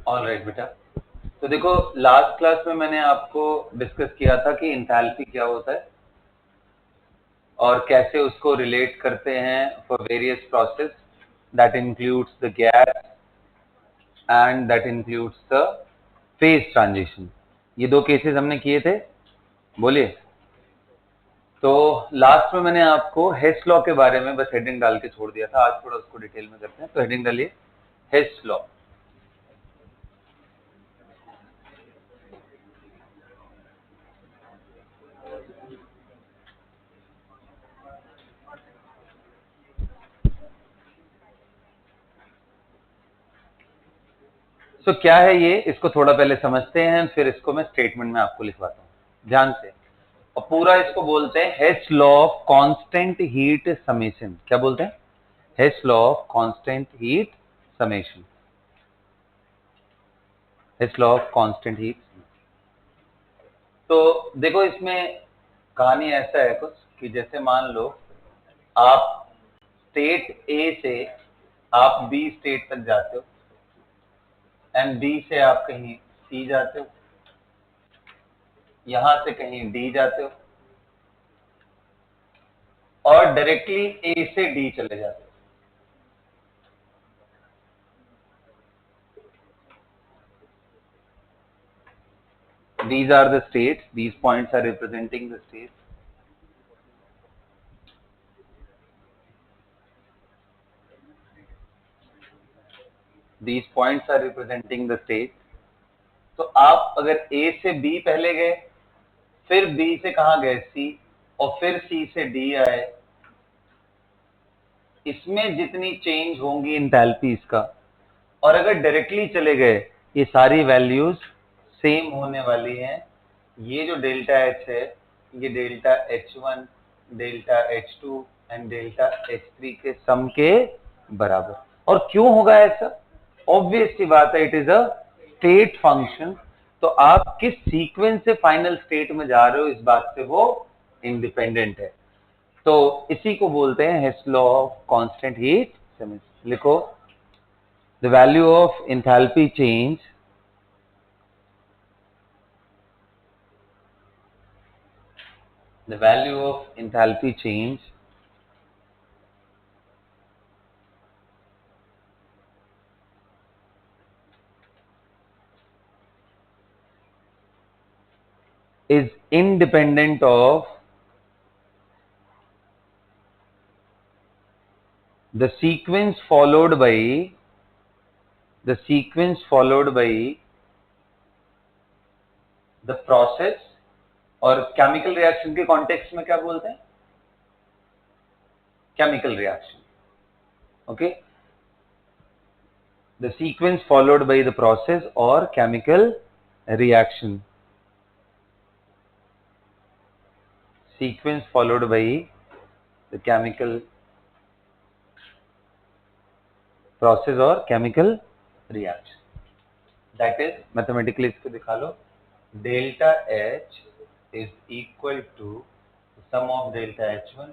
All right बेटा। तो देखो, लास्ट क्लास में मैंने आपको डिस्कस किया था कि इंथैल्पी क्या होता है और कैसे उसको रिलेट करते हैं for various process that includes the gas and that includes the phase transition. ये दो केसेस हमने किए थे, बोलिए। तो लास्ट में मैंने आपको हेस लॉ के बारे में बस हेडिंग डाल के छोड़ दिया था। आज थोड़ा उसको डिटेल में करते हैं। तो हेडिंग डालिए, हेस लॉ। तो क्या है ये, इसको थोड़ा पहले समझते हैं, फिर इसको मैं स्टेटमेंट में आपको लिखवाता हूं ध्यान से। और पूरा इसको बोलते हैं Hess law of constant heat summation. क्या बोलते हैं? Hess law of constant heat summation. Hess law of constant heat. तो देखो, इसमें कहानी ऐसा है कुछ कि जैसे मान लो आप स्टेट ए से आप बी स्टेट तक जाते हो एंड बी से आप कहीं सी जाते हो, यहां से कहीं डी जाते हो और डायरेक्टली ए से डी चले जाते हो। These are the states. These points are representing the states. These points are representing the states. तो आप अगर A से B पहले गए, फिर B से कहां गए? C, और फिर C से D आए, इसमें जितनी चेंज होंगी इंथैल्पीज का, और अगर डायरेक्टली चले गए, ये सारी वैल्यूज सेम होने वाली हैं। ये जो डेल्टा H है, ये delta H1, delta H2 and delta H3 के सम के बराबर। और क्यों होगा ऐसा? ऑब्वियस सी बात है, it is a state function. तो आप किस सीक्वेंस से फाइनल स्टेट में जा रहे हो, इस बात से वो इंडिपेंडेंट है। तो इसी को बोलते हैं Hess law of constant heat summation. लिखो, the value of enthalpy change the value of enthalpy change is independent of the sequence followed by the process। और केमिकल रिएक्शन के कॉन्टेक्स्ट में क्या बोलते हैं? Chemical reaction, okay. The sequence followed by the process और chemical reaction, sequence followed by the chemical process or chemical reaction, that is mathematically इसको दिखा लो, delta H is equal to the sum of delta H1,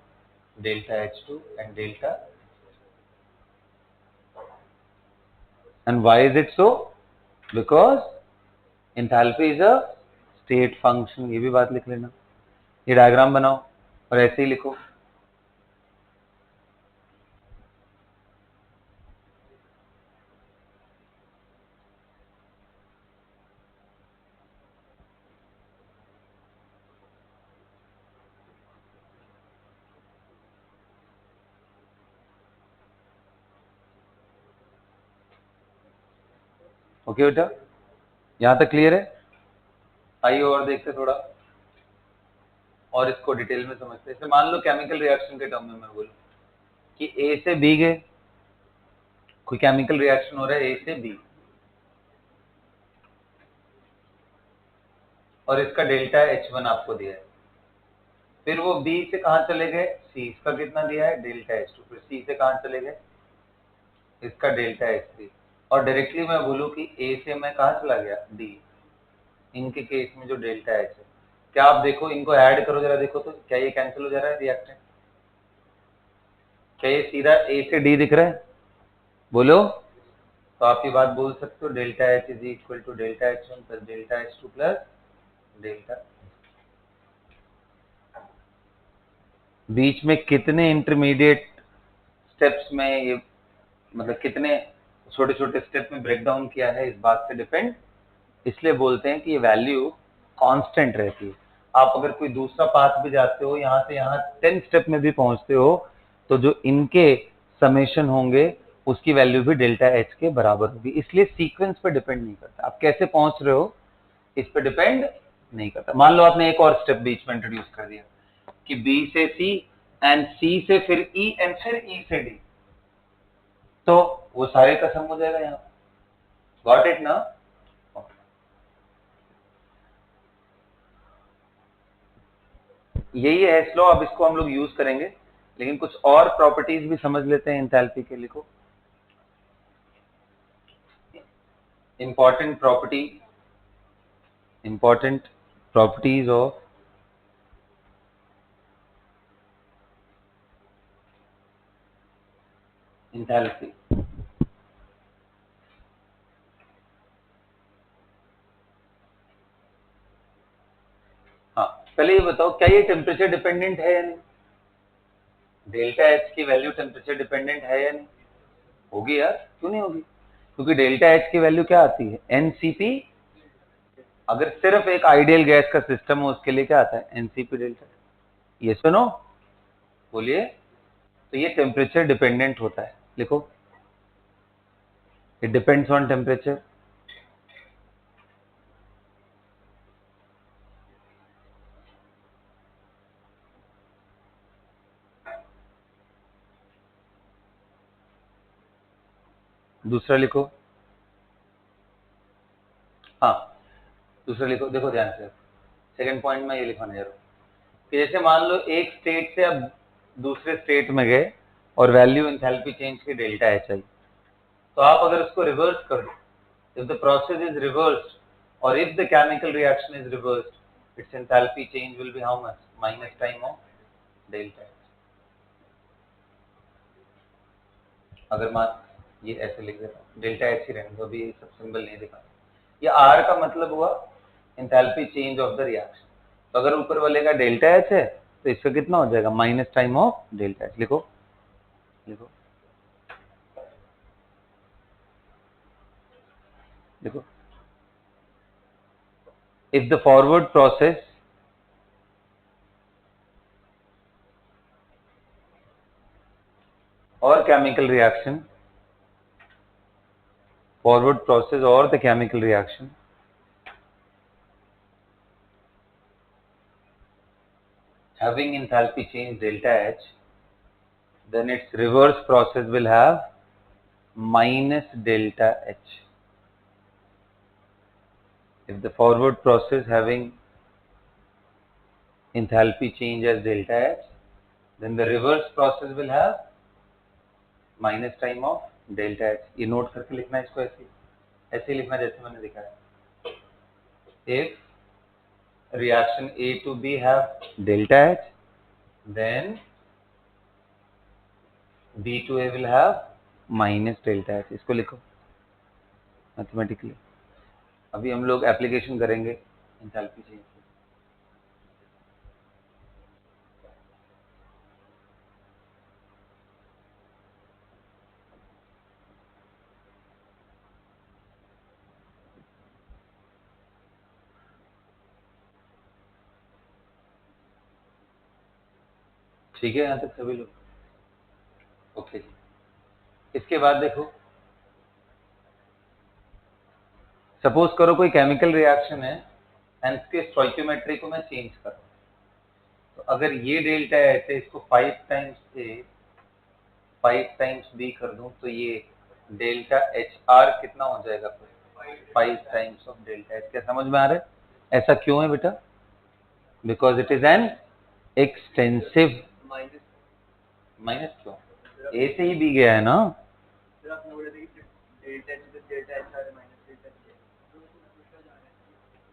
delta H2 and delta। and why is it so? because enthalpy is a state function। ये भी बात लिख लेना, ये diagram बनाओ और ऐसे ही लिखो। ओके बेटा, यहां तक क्लियर है? आइए और देखते थोड़ा, और इसको डिटेल में समझते हैं। जैसे मान लो केमिकल रिएक्शन के टर्म में मैं बोलूं कि ए से बी गए, कोई केमिकल रिएक्शन हो रहा है ए से बी, और इसका डेल्टा H1 आपको दिया है। फिर वो बी से कहां चले गए? सी, इसका कितना दिया है? Delta H2। फिर सी से कहां चले गए? इसका डेल्टा H3। और डायरेक्टली मैं बोलूं कि ए से मैं कहां चला गया? डी। इनके केस में जो डेल्टा H है, क्या आप देखो, इनको ऐड करो जरा, देखो तो क्या ये कैंसिल हो जा रहा है रिएक्टेंट? क्या ये सीधा ए से डी दिख रहा है? बोलो। तो आप ये बात बोल सकते हो delta H is equal to delta H one plus delta H two plus delta. बीच में कितने इंटरमीडिएट स्टेप्स में ये मतलब कितने छोटे छोटे स्टेप में ब्रेक डाउन किया है इस बात से डिपेंड, इसलिए बोलते हैं कि ये वैल्यू कांस्टेंट रहती है। आप अगर कोई दूसरा पाथ भी जाते हो यहाँ से यहाँ 10 स्टेप में भी पहुंचते हो तो जो इनके समेशन होंगे उसकी वैल्यू भी डेल्टा एच के बराबर होगी। इसलिए सीक्वेंस पे डिपेंड नहीं करता आप कैसे पहुंच रहे हो, इस पे डिपेंड नहीं करता। मान लो आपने एक और स्टेप बीच में इंट्रोड्यूस कर दिया कि बी से सी एंड सी से फिर ई एंड फिर ई से डी, तो वो सारे का सम हो जाएगा यहाँ। गॉट इट ना? यही है हेस लॉ, अब इसको हम लोग यूज करेंगे, लेकिन कुछ और प्रॉपर्टीज भी समझ लेते हैं एंथैल्पी के। लिखो इंपॉर्टेंट प्रॉपर्टीज ऑफ एंथैल्पी। हाँ, पहले ये बताओ क्या ये टेम्परेचर डिपेंडेंट है या नहीं? डेल्टा एच की वैल्यू टेम्परेचर डिपेंडेंट है या नहीं? होगी यार, क्यों नहीं होगी? क्योंकि डेल्टा एच की वैल्यू क्या आती है? एनसीपी। अगर सिर्फ एक आइडियल गैस का सिस्टम हो उसके लिए क्या आता है? NCP delta. ये सुनो, बोलिए। तो ये टेम्परेचर डिपेंडेंट होता है, लिखो इट डिपेंड्स ऑन टेम्परेचर। दूसरा लिखो, हाँ दूसरा लिखो, देखो ध्यान से। सेकंड पॉइंट में ये लिखवाने जा रहा हूँ कि जैसे मान लो एक स्टेट से अब दूसरे स्टेट में गए और वैल्यू एंथैल्पी चेंज की डेल्टा एच आई, तो आप अगर उसको रिवर्स कर दो, if the process is reversed or if the chemical reaction is reversed, its enthalpy change will be how much? Minus time of delta H। अगर मान ये ऐसे लिख देता, डेल्टा एच ही रहने दो, अभी सब सिंबल नहीं दिखा। ये आर का मतलब हुआ enthalpy change of the reaction. तो अगर ऊपर वाले का डेल्टा एच है तो इसका कितना हो जाएगा? Minus time of delta H. लिखो लिखो देखो, if the forward process or chemical reaction, forward process or the chemical reaction having enthalpy change delta H, then its reverse process will have minus delta H. If the forward process having enthalpy change as delta H, then the reverse process will have minus time of delta H। ये note करके लिखना है इसको, ऐसे ही लिखना जैसे मैंने दिखाया। If reaction A to B have delta H, then B to A will have minus delta H। इसको लिखो मैथमेटिकली। अभी हम लोग एप्लीकेशन करेंगे एंथैल्पी चेंज। ठीक है यहाँ तक सभी लोग? ओके जी। इसके बाद देखो, सपोज करो कोई केमिकल रिएक्शन है एंड इसके स्टोइकियोमेट्री को मैं चेंज कर रहा हूँ। तो अगर ये डेल्टा एच है, इसको 5 टाइम्स ए 5 टाइम्स बी कर दूं तो ये डेल्टा एच आर कितना हो जाएगा? 5 टाइम्स ऑफ डेल्टा एच। क्या समझ में आ रहा है? ऐसा क्यों है बेटा? Because it is an extensive. Minus क्यों? ए से ही बी गया है ना।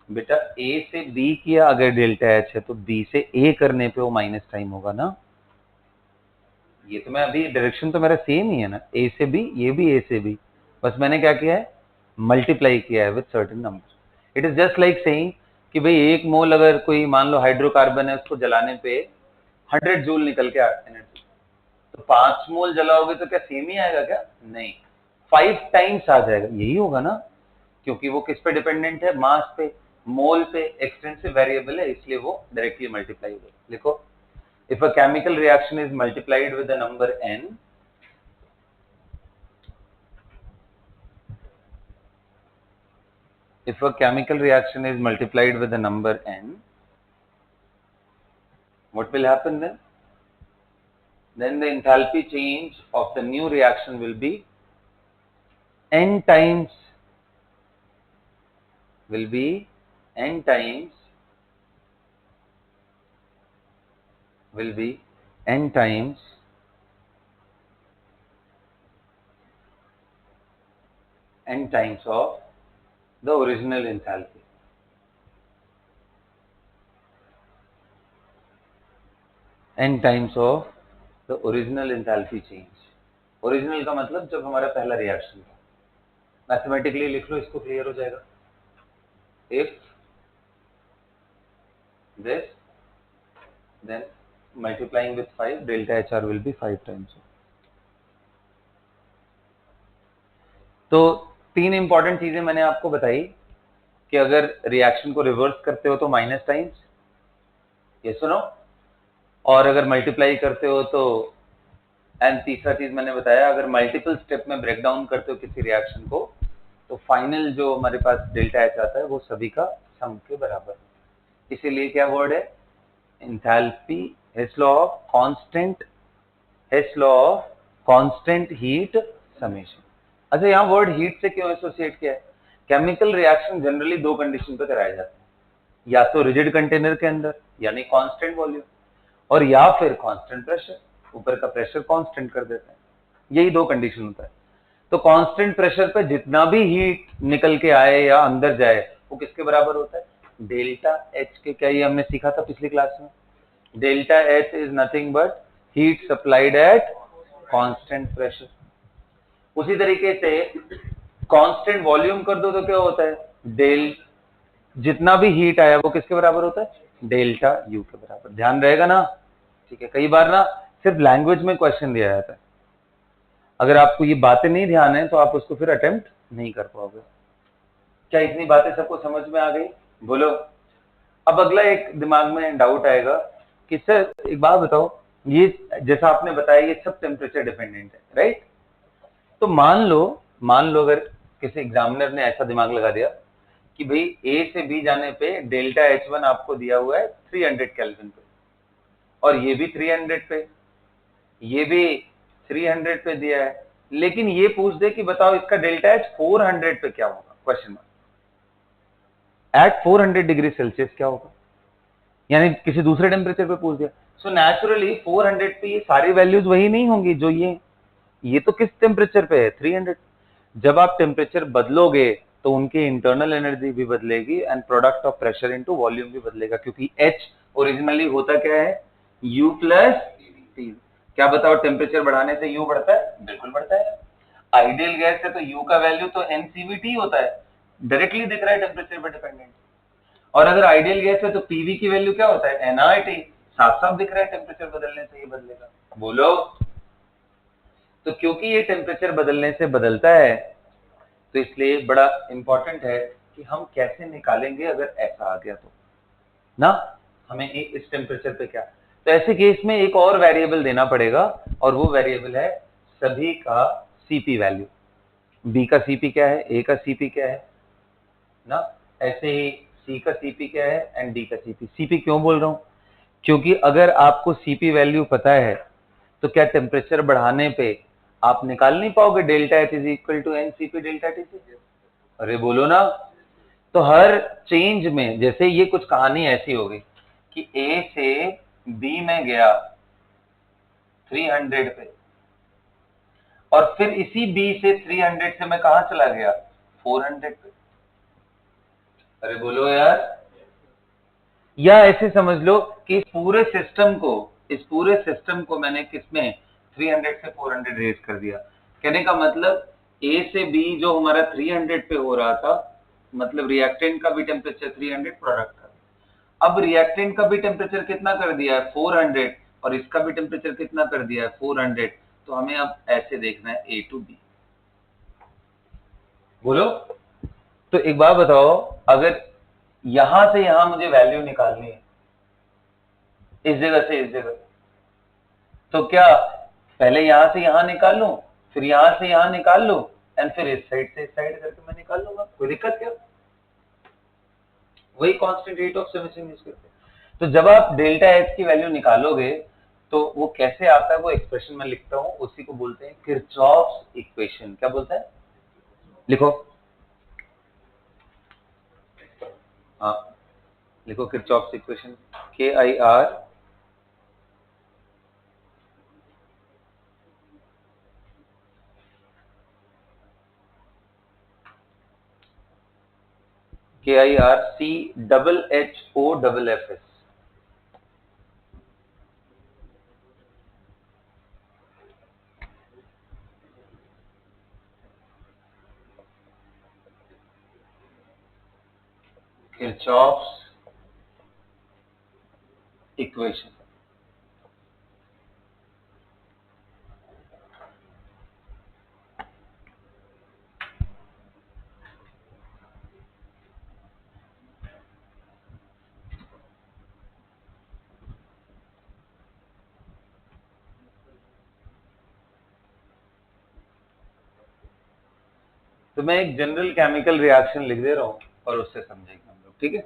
बेटा ए से बी किया अगर डेल्टा एच है तो बी से ए करने पे वो माइनस टाइम होगा ना। ये तो मैं अभी डायरेक्शन तो मेरा सेम ही है ना, ए से बी, ये भी ए से बी, बस मैंने क्या किया है, मल्टीप्लाई किया है with certain number. It is just like saying कि भाई 1 मोल अगर कोई मान लो हाइड्रोकार्बन है, उसको जलाने पे 100 जूल निकल के आते हैं, तो 5 मोल जलाओगे तो क्या सेम ही आएगा क्या? नहीं, 5 टाइम्स आ जाएगा। यही होगा ना, क्योंकि वो किस पे डिपेंडेंट है, मास पे, मोल पे, एक्सटेंसिव वेरिएबल है, इसलिए वो डायरेक्टली मल्टीप्लाई होगा। लिखो, if a chemical reaction is multiplied with the number n, if a chemical reaction is multiplied with the number n, what will happen then? Then the enthalpy change of the new reaction will be n times, will be n times, will be n times n times of the original enthalpy. n times of the original enthalpy change. Original का मतलब जब हमारा पहला reaction था। Mathematically लिख लो, इसको clear हो जाएगा। If this, then multiplying with 5, delta HR will be 5 times. तो 3 इंपॉर्टेंट चीजें मैंने आपको बताई कि अगर रिएक्शन को रिवर्स करते हो तो माइनस टाइम्स, ये सुनो, और अगर मल्टीप्लाई करते हो तो, एंड तीसरा चीज मैंने बताया, अगर मल्टीपल स्टेप में ब्रेक डाउन करते हो किसी रिएक्शन को, तो फाइनल जो हमारे पास डेल्टा एच आता है वो सभी का सम के बराबर। इसीलिए क्या वर्ड है, enthalpy, Hess law of constant, Hess law of constant heat summation. अच्छा, यहाँ वर्ड हीट से क्यों एसोसिएट किया है? केमिकल रिएक्शन जनरली 2 कंडीशन पे कराए जाते हैं, या तो रिजिड कंटेनर के अंदर यानी कांस्टेंट वॉल्यूम, और या फिर कांस्टेंट प्रेशर, ऊपर का प्रेशर कांस्टेंट कर देते हैं। यही 2 कंडीशन होता है। तो कांस्टेंट प्रेशर पे जितना भी हीट निकल के आए या अंदर जाए वो किसके बराबर होता है? डेल्टा एच के। क्या ये हमने सीखा था पिछली क्लास में? Delta H is nothing but heat supplied at constant pressure. उसी तरीके से कांस्टेंट वॉल्यूम कर दो तो क्या होता है? डेल, जितना भी हीट आया वो किसके बराबर होता है? डेल्टा यू के बराबर। ध्यान रहेगा ना? ठीक है, कई बार ना सिर्फ लैंग्वेज में क्वेश्चन दिया जाता है, अगर आपको ये बातें नहीं ध्यान है तो आप उसको फिर अटेम्प्ट नहीं कर पाओगे। क्या इतनी बातें सबको समझ में आ गई? बोलो। अब अगला एक दिमाग में डाउट आएगा कि सर एक बात बताओ, ये जैसा आपने बताया ये सब टेम्परेचर डिपेंडेंट है, राइट? तो मान लो अगर किसी एग्जामिनर ने ऐसा दिमाग लगा दिया कि भाई ए से बी जाने पे डेल्टा H1 आपको दिया हुआ है 300 केल्विन पे, और ये भी 300 पे, ये भी 300 पे दिया है, लेकिन ये पूछ दे कि बताओ इसका डेल्टा H 400 पे क्या होगा? Question mark. At 400 degree Celsius क्या होगा? यानी किसी दूसरे टेम्परेचर पे पूछ दिया। सो नेचुरली 400 पे ये सारी वैल्यूज वही नहीं होंगी जो ये तो किस टेम्परेचर पे है? 300। जब आप टेम्परेचर बदलोगे तो उनकी इंटरनल एनर्जी भी बदलेगी and product of pressure into volume भी बदलेगा, क्योंकि H ओरिजिनली होता क्या है? U plus T। क्या बताओ, टेम्परेचर बढ़ाने से U बढ़ता है? बिल्कुल बढ़ता है। आइडियल गैस है तो U का वैल्यू तो NCVT होता है, डायरेक्टली दिख रहा है टेम्परेचर पर डिपेंडेंट। और अगर आइडियल गैस है तो PV की वैल्यू क्या होता है? NRT, साफ साफ दिख रहा है टेम्परेचर बदलने से ये बदलेगा। बोलो। तो क्योंकि ये टेम्परेचर बदलने से बदलता है, तो इसलिए बड़ा इंपॉर्टेंट है कि हम कैसे निकालेंगे अगर ऐसा आ गया तो ना, हमें इस टेम्परेचर पे क्या। तो ऐसे केस में एक और वेरिएबल देना पड़ेगा, और वो वेरिएबल है सभी का सीपी वैल्यू। बी का सीपी क्या है, ए का सीपी क्या है ना, ऐसे ही सी का सीपी क्या है एंड डी का सीपी। सीपी क्यों बोल रहा हूं? क्योंकि अगर आपको सीपी वैल्यू पता है तो क्या टेम्परेचर बढ़ाने पे आप निकाल नहीं पाओगे delta H is equal to N CP delta T से? अरे बोलो ना। तो हर चेंज में, जैसे ये कुछ कहानी ऐसी हो गई कि ए से बी में गया 300 पे, और फिर इसी बी से 300 से मैं कहा चला गया? 400 पे। अरे बोलो यार। या ऐसे समझ लो कि इस पूरे सिस्टम को मैंने किसमें 300 से 400 रेज कर दिया। कहने का मतलब ए से बी जो हमारा 300 पे हो रहा था, मतलब रिएक्टेंट का भी टेम्परेचर 300, प्रोडक्ट का। अब रिएक्टेंट का भी टेम्परेचर कितना कर दिया है 400, और इसका भी टेम्परेचर कितना कर दिया है 400। तो हमें अब ऐसे देखना है ए टू बी। बोलो। तो एक बात बताओ, अगर यहां से यहां मुझे वैल्यू निकालनी है, इस जगह से इस जगह, तो क्या पहले यहां से यहां निकाल लूं, फिर यहां से यहां निकाल लूं, एंड फिर इस साइड से इस साइड करके मैं निकाल लूंगा? कोई दिक्कत क्या? वही constant rate of summation use करते हैं। तो जब आप डेल्टा एच की वैल्यू निकालोगे तो वो कैसे आता है, वो एक्सप्रेशन में लिखता हूं, उसी को बोलते हैं किरचॉफ्स इक्वेशन। क्या बोलता है? लिखो। हाँ, लिखो Kirchhoff's equation. KIR KIRCHHOFFS। Kirchhoff's equation. तो मैं एक जनरल केमिकल रिएक्शन लिख दे रहा हूं और उससे समझेंगे हम लोग, ठीक है?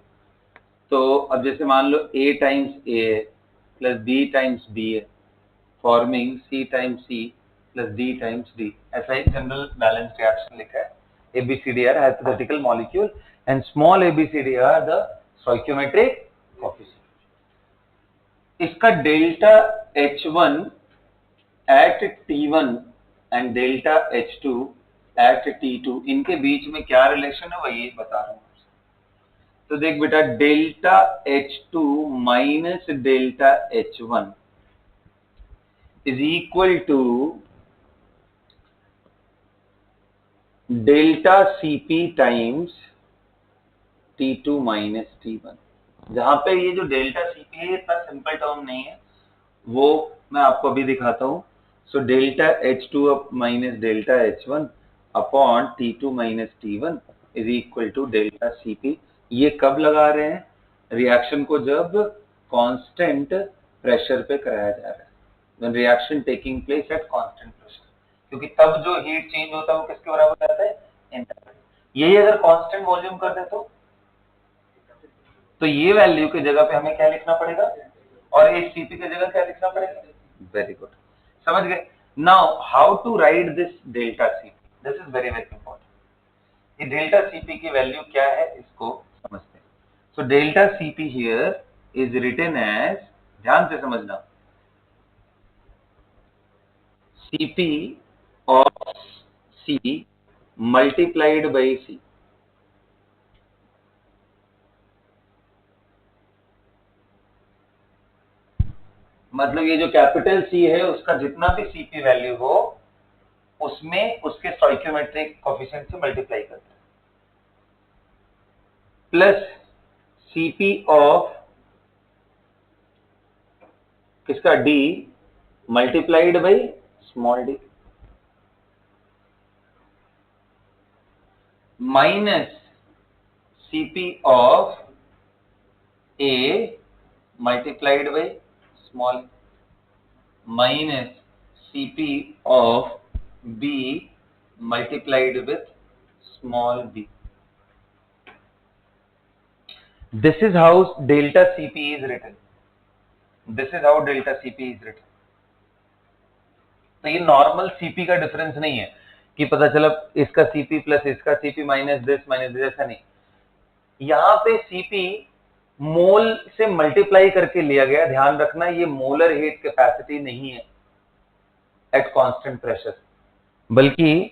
तो अब जैसे मान लो A टाइम्स A है प्लस B टाइम्स B है, forming C times C plus D times D। ऐसा एक जनरल बैलेंस रिएक्शन लिखा है। ABCD are hypothetical molecule and small ABCD are the stoichiometric coefficient. इसका delta H1 at T1 and delta H2 at T2, इनके बीच में क्या relation है वही बता रहा हूं। तो देख बेटा, delta H2 minus delta H1 is equal to delta Cp times T2 minus T1। जहां पे ये जो डेल्टा Cp है इतना सिंपल टर्म नहीं है, वो मैं आपको अभी दिखाता हूं। So delta H2 minus delta H1 upon T2 minus T1 is equal to delta Cp। ये कब लगा रहे हैं? रिएक्शन को जब कांस्टेंट प्रेशर पे कराया जा रहा है, when reaction taking place at constant pressure, क्योंकि तब जो हीट चेंज होता है वो किसके बराबर रहता है? एंथैल्पी। यही अगर कांस्टेंट वॉल्यूम कर दे तो ये वैल्यू की जगह पे हमें क्या लिखना पड़ेगा, और इस Cp की जगह क्या लिखना पड़ेगा? वेरी गुड, समझ गए। Now how to write this delta Cp, this is very very important. ये डेल्टा Cp की वैल्यू क्या है इसको समझते हैं। So delta Cp here is written as, ध्यान से समझना, Cp of C multiplied by C। मतलब ये जो कैपिटल C है उसका जितना भी Cp वैल्यू हो उसमें उसके स्टोइकियोमेट्रिक कोएफिशिएंट से मल्टीप्लाई करते हैं, प्लस Cp ऑफ किसका? D multiplied by small d, minus Cp of A multiplied by small, minus Cp of B multiplied with small b. This is how delta Cp is written. This is how delta Cp is written. तो ये normal Cp का difference नहीं है कि पता चला इसका Cp plus इसका Cp माइनस दिस, ऐसा नहीं। यहाँ पे Cp मोल से मल्टीप्लाई करके लिया गया, ध्यान रखना ये मोलर हीट कैपेसिटी नहीं है एट कांस्टेंट प्रेशर, बल्कि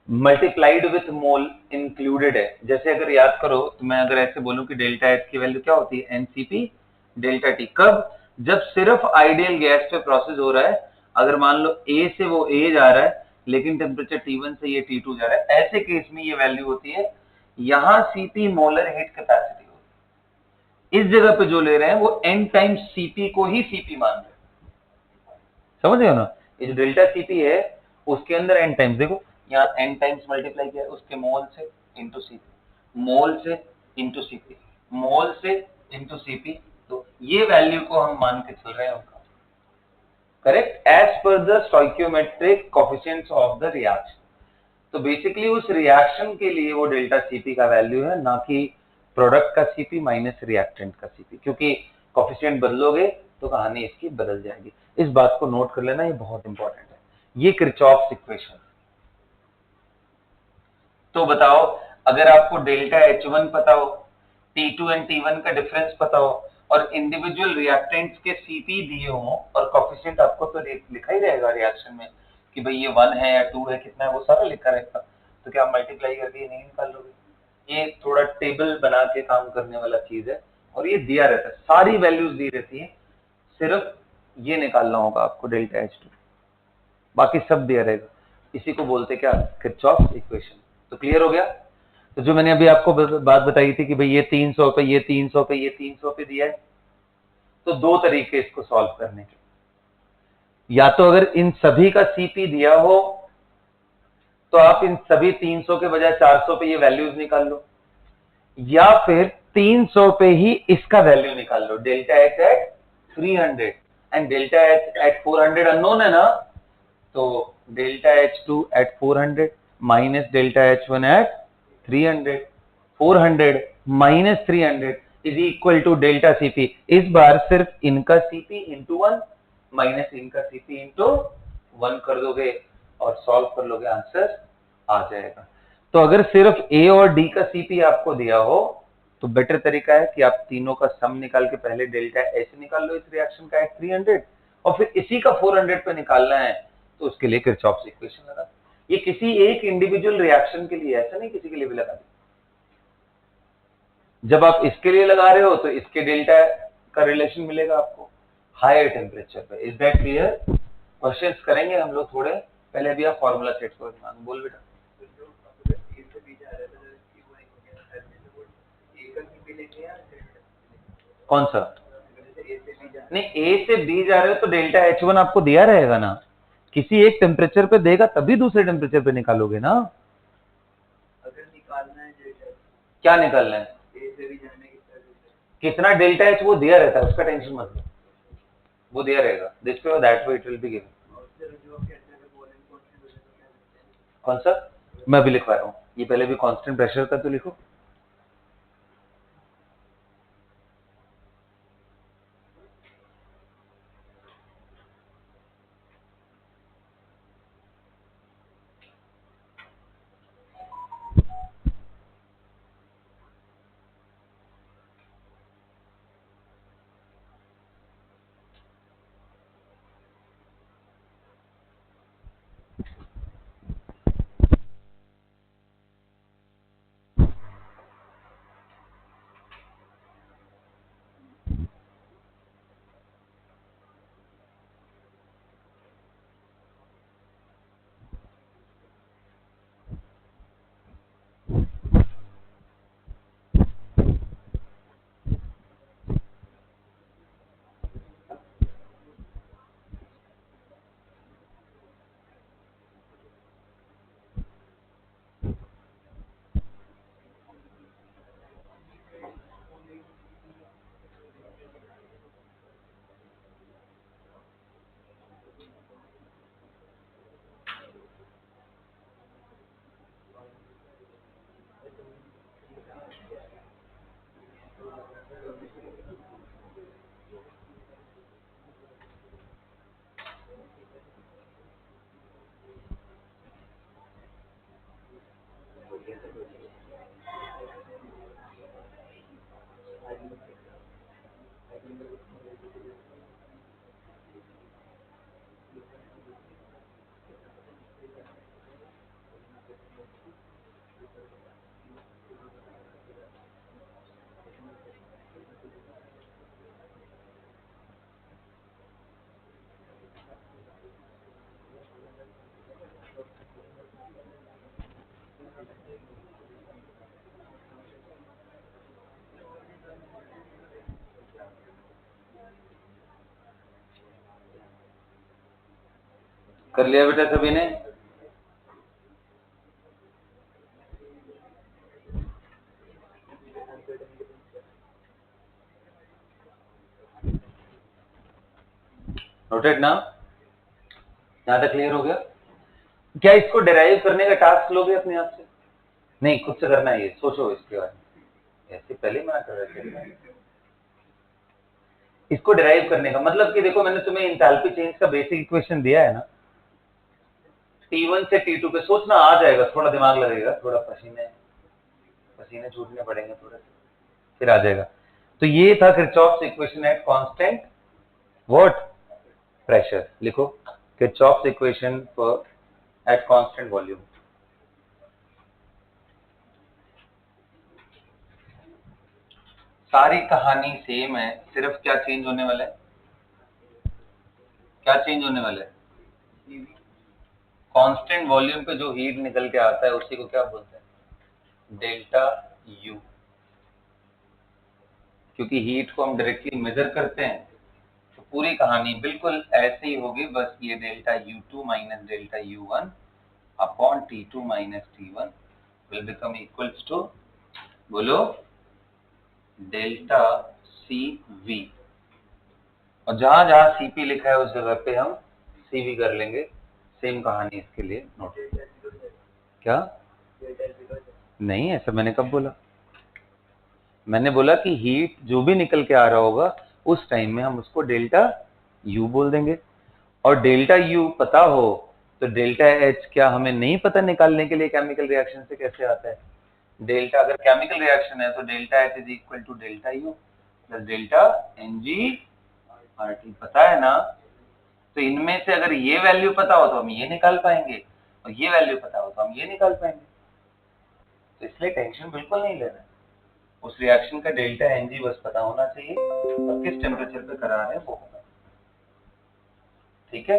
मल्टीप्लाइड विथ मोल इंक्लूडेड है। जैसे अगर याद करो तो मैं अगर ऐसे बोलूं कि डेल्टा एच की वैल्यू क्या होती है? NCP delta T. कब? जब सिर्फ आइडियल गैस पे प्रोसेस हो रहा है, अगर मान लो ए से वो ए जा रहा है लेकिन टेम्परेचर T1 से ये T2 जा रहा है, ऐसे केस में ये वैल्यू होती है, यहां Cp मोलर हीट कैपेसिटी होती है, इस जगह पे जो ले रहे हैं वो n टाइम्स Cp को ही Cp मान रहे हैं, समझ रहे हो ना। ये जो डेल्टा Cp है उसके अंदर n टाइम्स, देखो यहाँ n टाइम्स मल्टीप्लाई किया है उसके मोल से इंटू Cp, मोल से इंटू Cp, मोल से इंटू Cp, तो ये वैल्यू को हम मान के चल रहे हैं उनका, correct, as per the stoichiometric coefficients of the reaction. तो बेसिकली उस रिएक्शन के लिए वो डेल्टा Cp का वैल्यू है, ना कि प्रोडक्ट का Cp माइनस रिएक्टेंट का Cp, क्योंकि कोएफिशिएंट बदलोगे तो कहानी इसकी बदल जाएगी। इस बात को नोट कर लेना, ये बहुत इंपॉर्टेंट है। ये किरचॉफ्स इक्वेशन। तो बताओ, अगर आपको डेल्टा H1 पता हो, T2 एंड T1 का डिफरेंस पता हो, और इंडिविजुअल रिएक्टेंट्स के Cp दिए हो और कोएफिशिएंट आपको तो लिखा ही रहेगा रिएक्शन में कि भाई ये 1 है या 2 है, कितना है, वो सारा लिखा रहेगा, तो क्या आप मल्टीप्लाई करके ये नहीं निकाल लोगे। ये थोड़ा टेबल बना के काम करने वाला चीज है, और ये दिया रहता है, सारी वैल्यूज दी रहती है, सिर्फ ये निकालना होगा आपको डेल्टा H2, बाकी सब दिया रहेगा। इसी को बोलते क्या, किरचॉफ इक्वेशन। तो क्लियर हो गया। तो जो मैंने अभी आपको बात बताई थी कि भाई ये 300 पे, ये 300 पे, ये 300 पे दिया है, तो दो तरीके इसको सॉल्व करने के, या तो अगर इन सभी का Cp दिया हो तो आप इन सभी 300 के बजाय 400 पे ये वैल्यूज निकाल लो, या फिर 300 पे ही इसका वैल्यू निकाल लो, delta H at 300 and delta H at 400 unknown है ना, तो delta H2 at 400 minus delta H1 at 300, 400 minus 300 is equal to delta Cp। इस बार सिर्फ इनका Cp इंटू 1 माइनस इनका Cp इंटू 1 कर दोगे और सॉल्व कर लोगे, आंसर आ जाएगा। तो अगर सिर्फ A और D का Cp आपको दिया हो तो बेटर तरीका है कि आप तीनों का सम निकाल के पहले डेल्टा H निकाल लो इस रिएक्शन का एट 300, और फिर इसी का 400 पे निकालना है तो उसके लिए किरचॉफ्स इक्वेशन लगा। ये किसी एक इंडिविजुअल रिएक्शन के लिए, ऐसा नहीं किसी के लिए भी लगा दी। जब आप इसके लिए लगा रहे हो तो इसके डेल्टा का रिलेशन मिलेगा आपको हायर टेम्परेचर पे। Is that clear. क्वेश्चंस करेंगे हम लोग थोड़े, पहले भी आप फॉर्मूला सेट करो दिमाग में, बोल बेटा। कौन सा, नहीं ए से बी जा रहे हो तो डेल्टा H1 आपको दिया रहेगा ना, किसी एक टेम्परेचर पे देगा तभी दूसरे टेम्परेचर पे निकालोगे ना। अगर निकालना है क्या निकालना है, ए से बी जाने कितना डेल्टा H वो दिया रहता है, उसका टेंशन मत लो, वो दिया रहेगा, दिस वे और that way it will be given. कौन सा, मैं अभी लिखवा रहा हूँ, ये पहले भी कांस्टेंट प्रेशर का तो लिखो। कर लिया बेटा सभी ने? नोटेड ना? यहां तक क्लियर हो गया? क्या इसको डिराइव करने का टास्क लोगे अपने आप से? नहीं, खुद से करना है, ये सोचो इसके बारे में। ऐसे पहले ही मना कर रहे थे। इसको डिराइव करने का मतलब कि देखो, मैंने तुम्हें इंथैल्पी चेंज का बेसिक इक्वेशन दिया है ना, T1 से T2 पे सोचना आ जाएगा, थोड़ा दिमाग लगेगा, थोड़ा पसीने छूटने पड़ेंगे थोड़े, फिर आ जाएगा। तो ये था Kirchhoff's equation at constant what pressure. लिखो Kirchhoff's equation for at constant volume. सारी कहानी सेम है, सिर्फ क्या चेंज होने वाला है? क्या चेंज होने वाला है? कांस्टेंट वॉल्यूम पे जो हीट निकल के आता है उसी को क्या बोलते हैं? Delta U. क्योंकि हीट को हम डायरेक्टली मेजर करते हैं, तो पूरी कहानी बिल्कुल ऐसे ही होगी, बस ये delta U2 minus delta U1 upon T2 minus T1 will become equals to, बोलो, डेल्टा CV। और जहां जहां CP लिखा है उस जगह पे हम CV कर लेंगे। सेम कहानी इसके लिए नोट। क्या? नहीं, ऐसा मैंने कब बोला? मैंने बोला कि हीट जो भी निकल के आ रहा होगा उस टाइम में हम उसको डेल्टा यू बोल देंगे। और डेल्टा यू पता हो तो डेल्टा एच क्या हमें नहीं पता निकालने के लिए केमिकल रिएक्शन से कैसे आता है? डेल्टा अगर केमिकल रिएक्शन है तो delta H is equal to delta U plus delta NG/RT, पता है ना? तो इनमें से अगर ये वैल्यू पता हो तो हम ये निकाल पाएंगे, और ये वैल्यू पता हो तो हम ये निकाल पाएंगे। तो इसलिए टेंशन बिल्कुल नहीं लेना है। उस रिएक्शन का डेल्टा NG बस पता होना चाहिए और किस टेम्परेचर पे करा रहे हैं वो होगा। ठीक है?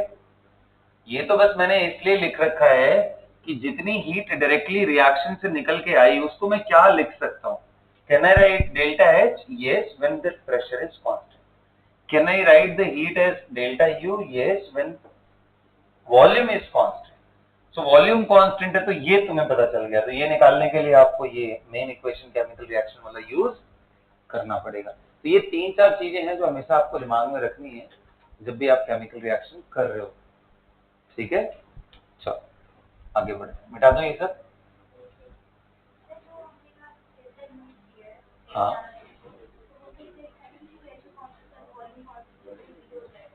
ये तो बस मैंने इसलिए लिख रखा है कि जितनी हीट डायरेक्टली रिएक्शन से निकल के आई उसको मैं क्या लिख सकता हूँ। Can I right delta H? Yes, when the pressure is constant. Can I write the heat as delta U? Yes, when volume is constant. So volume constant है तो ये तुम्हें पता चल गया। तो ये निकालने के लिए आपको ये मेन इक्वेशन केमिकल रिएक्शन वाला यूज करना पड़ेगा। तो ये 3-4 चीजें हैं जो हमेशा आपको दिमाग में रखनी है जब भी आप केमिकल रिएक्शन कर रहे हो। ठीक है, चलो आगे बढ़े। मिटा दो ये सब। हाँ,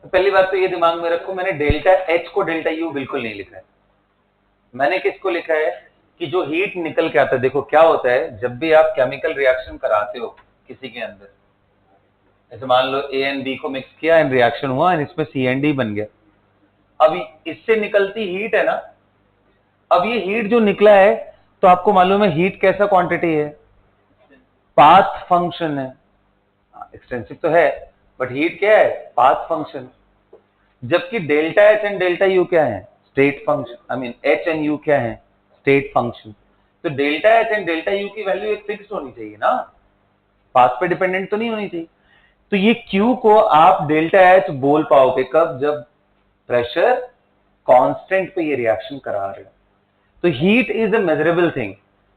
तो पहली बात तो ये दिमाग में रखो, मैंने डेल्टा एच को डेल्टा यू बिल्कुल नहीं लिखा है। मैंने किसको लिखा है कि जो हीट निकल के आता है। देखो क्या होता है, जब भी आप केमिकल रिएक्शन कराते हो किसी के अंदर, जैसे मान लो A एंड B को मिक्स किया एंड रिएक्शन हुआ एंड इसमें C&D बन गया। अब इससे निकलती हीट है ना, अब ये हीट जो निकला है तो आपको मालूम है हीट कैसा क्वांटिटी है? पाथ फंक्शन है। एक्सटेंसिव तो है बट हीट क्या है? Path function. जबकि delta H and delta U क्या है? State function. I mean H and U क्या है? State function. तो delta H and delta U की वैल्यू एक फिक्स होनी चाहिए ना, पाथ पे डिपेंडेंट तो नहीं होनी चाहिए। तो ये Q को आप डेल्टा एच बोल पाओगे कब? जब प्रेशर कांस्टेंट पे ये रिएक्शन करा रहे हो। तो heat is a measurable thing.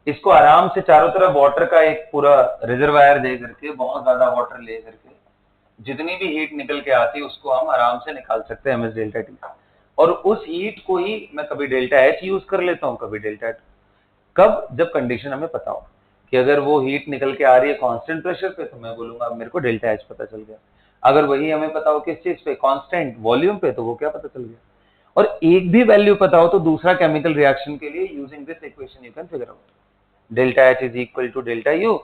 इसको आराम से चारों तरफ वाटर का एक पूरा रिजर्वायर दे करके, बहुत ज्यादा वाटर ले करके जितनी भी हीट निकल के आती है उसको हम आराम से निकाल सकते हैं MS डेल्टा T। और उस हीट को ही मैं कभी डेल्टा H यूज कर लेता हूँ, कभी डेल्टा T। कब? जब कंडीशन हमें पता हो कि अगर वो हीट निकल के आ रही है कांस्टेंट प्रेशर पे तो मैं बोलूंगा अब मेरे को डेल्टा H पता चल गया। अगर वही हमें पता हो किस चीज पे? कांस्टेंट वॉल्यूम पे, तो वो क्या पता चल गया। और एक भी वैल्यू पता हो तो दूसरा केमिकल रिएक्शन के लिए using this equation you can figure out delta H is equal to delta U.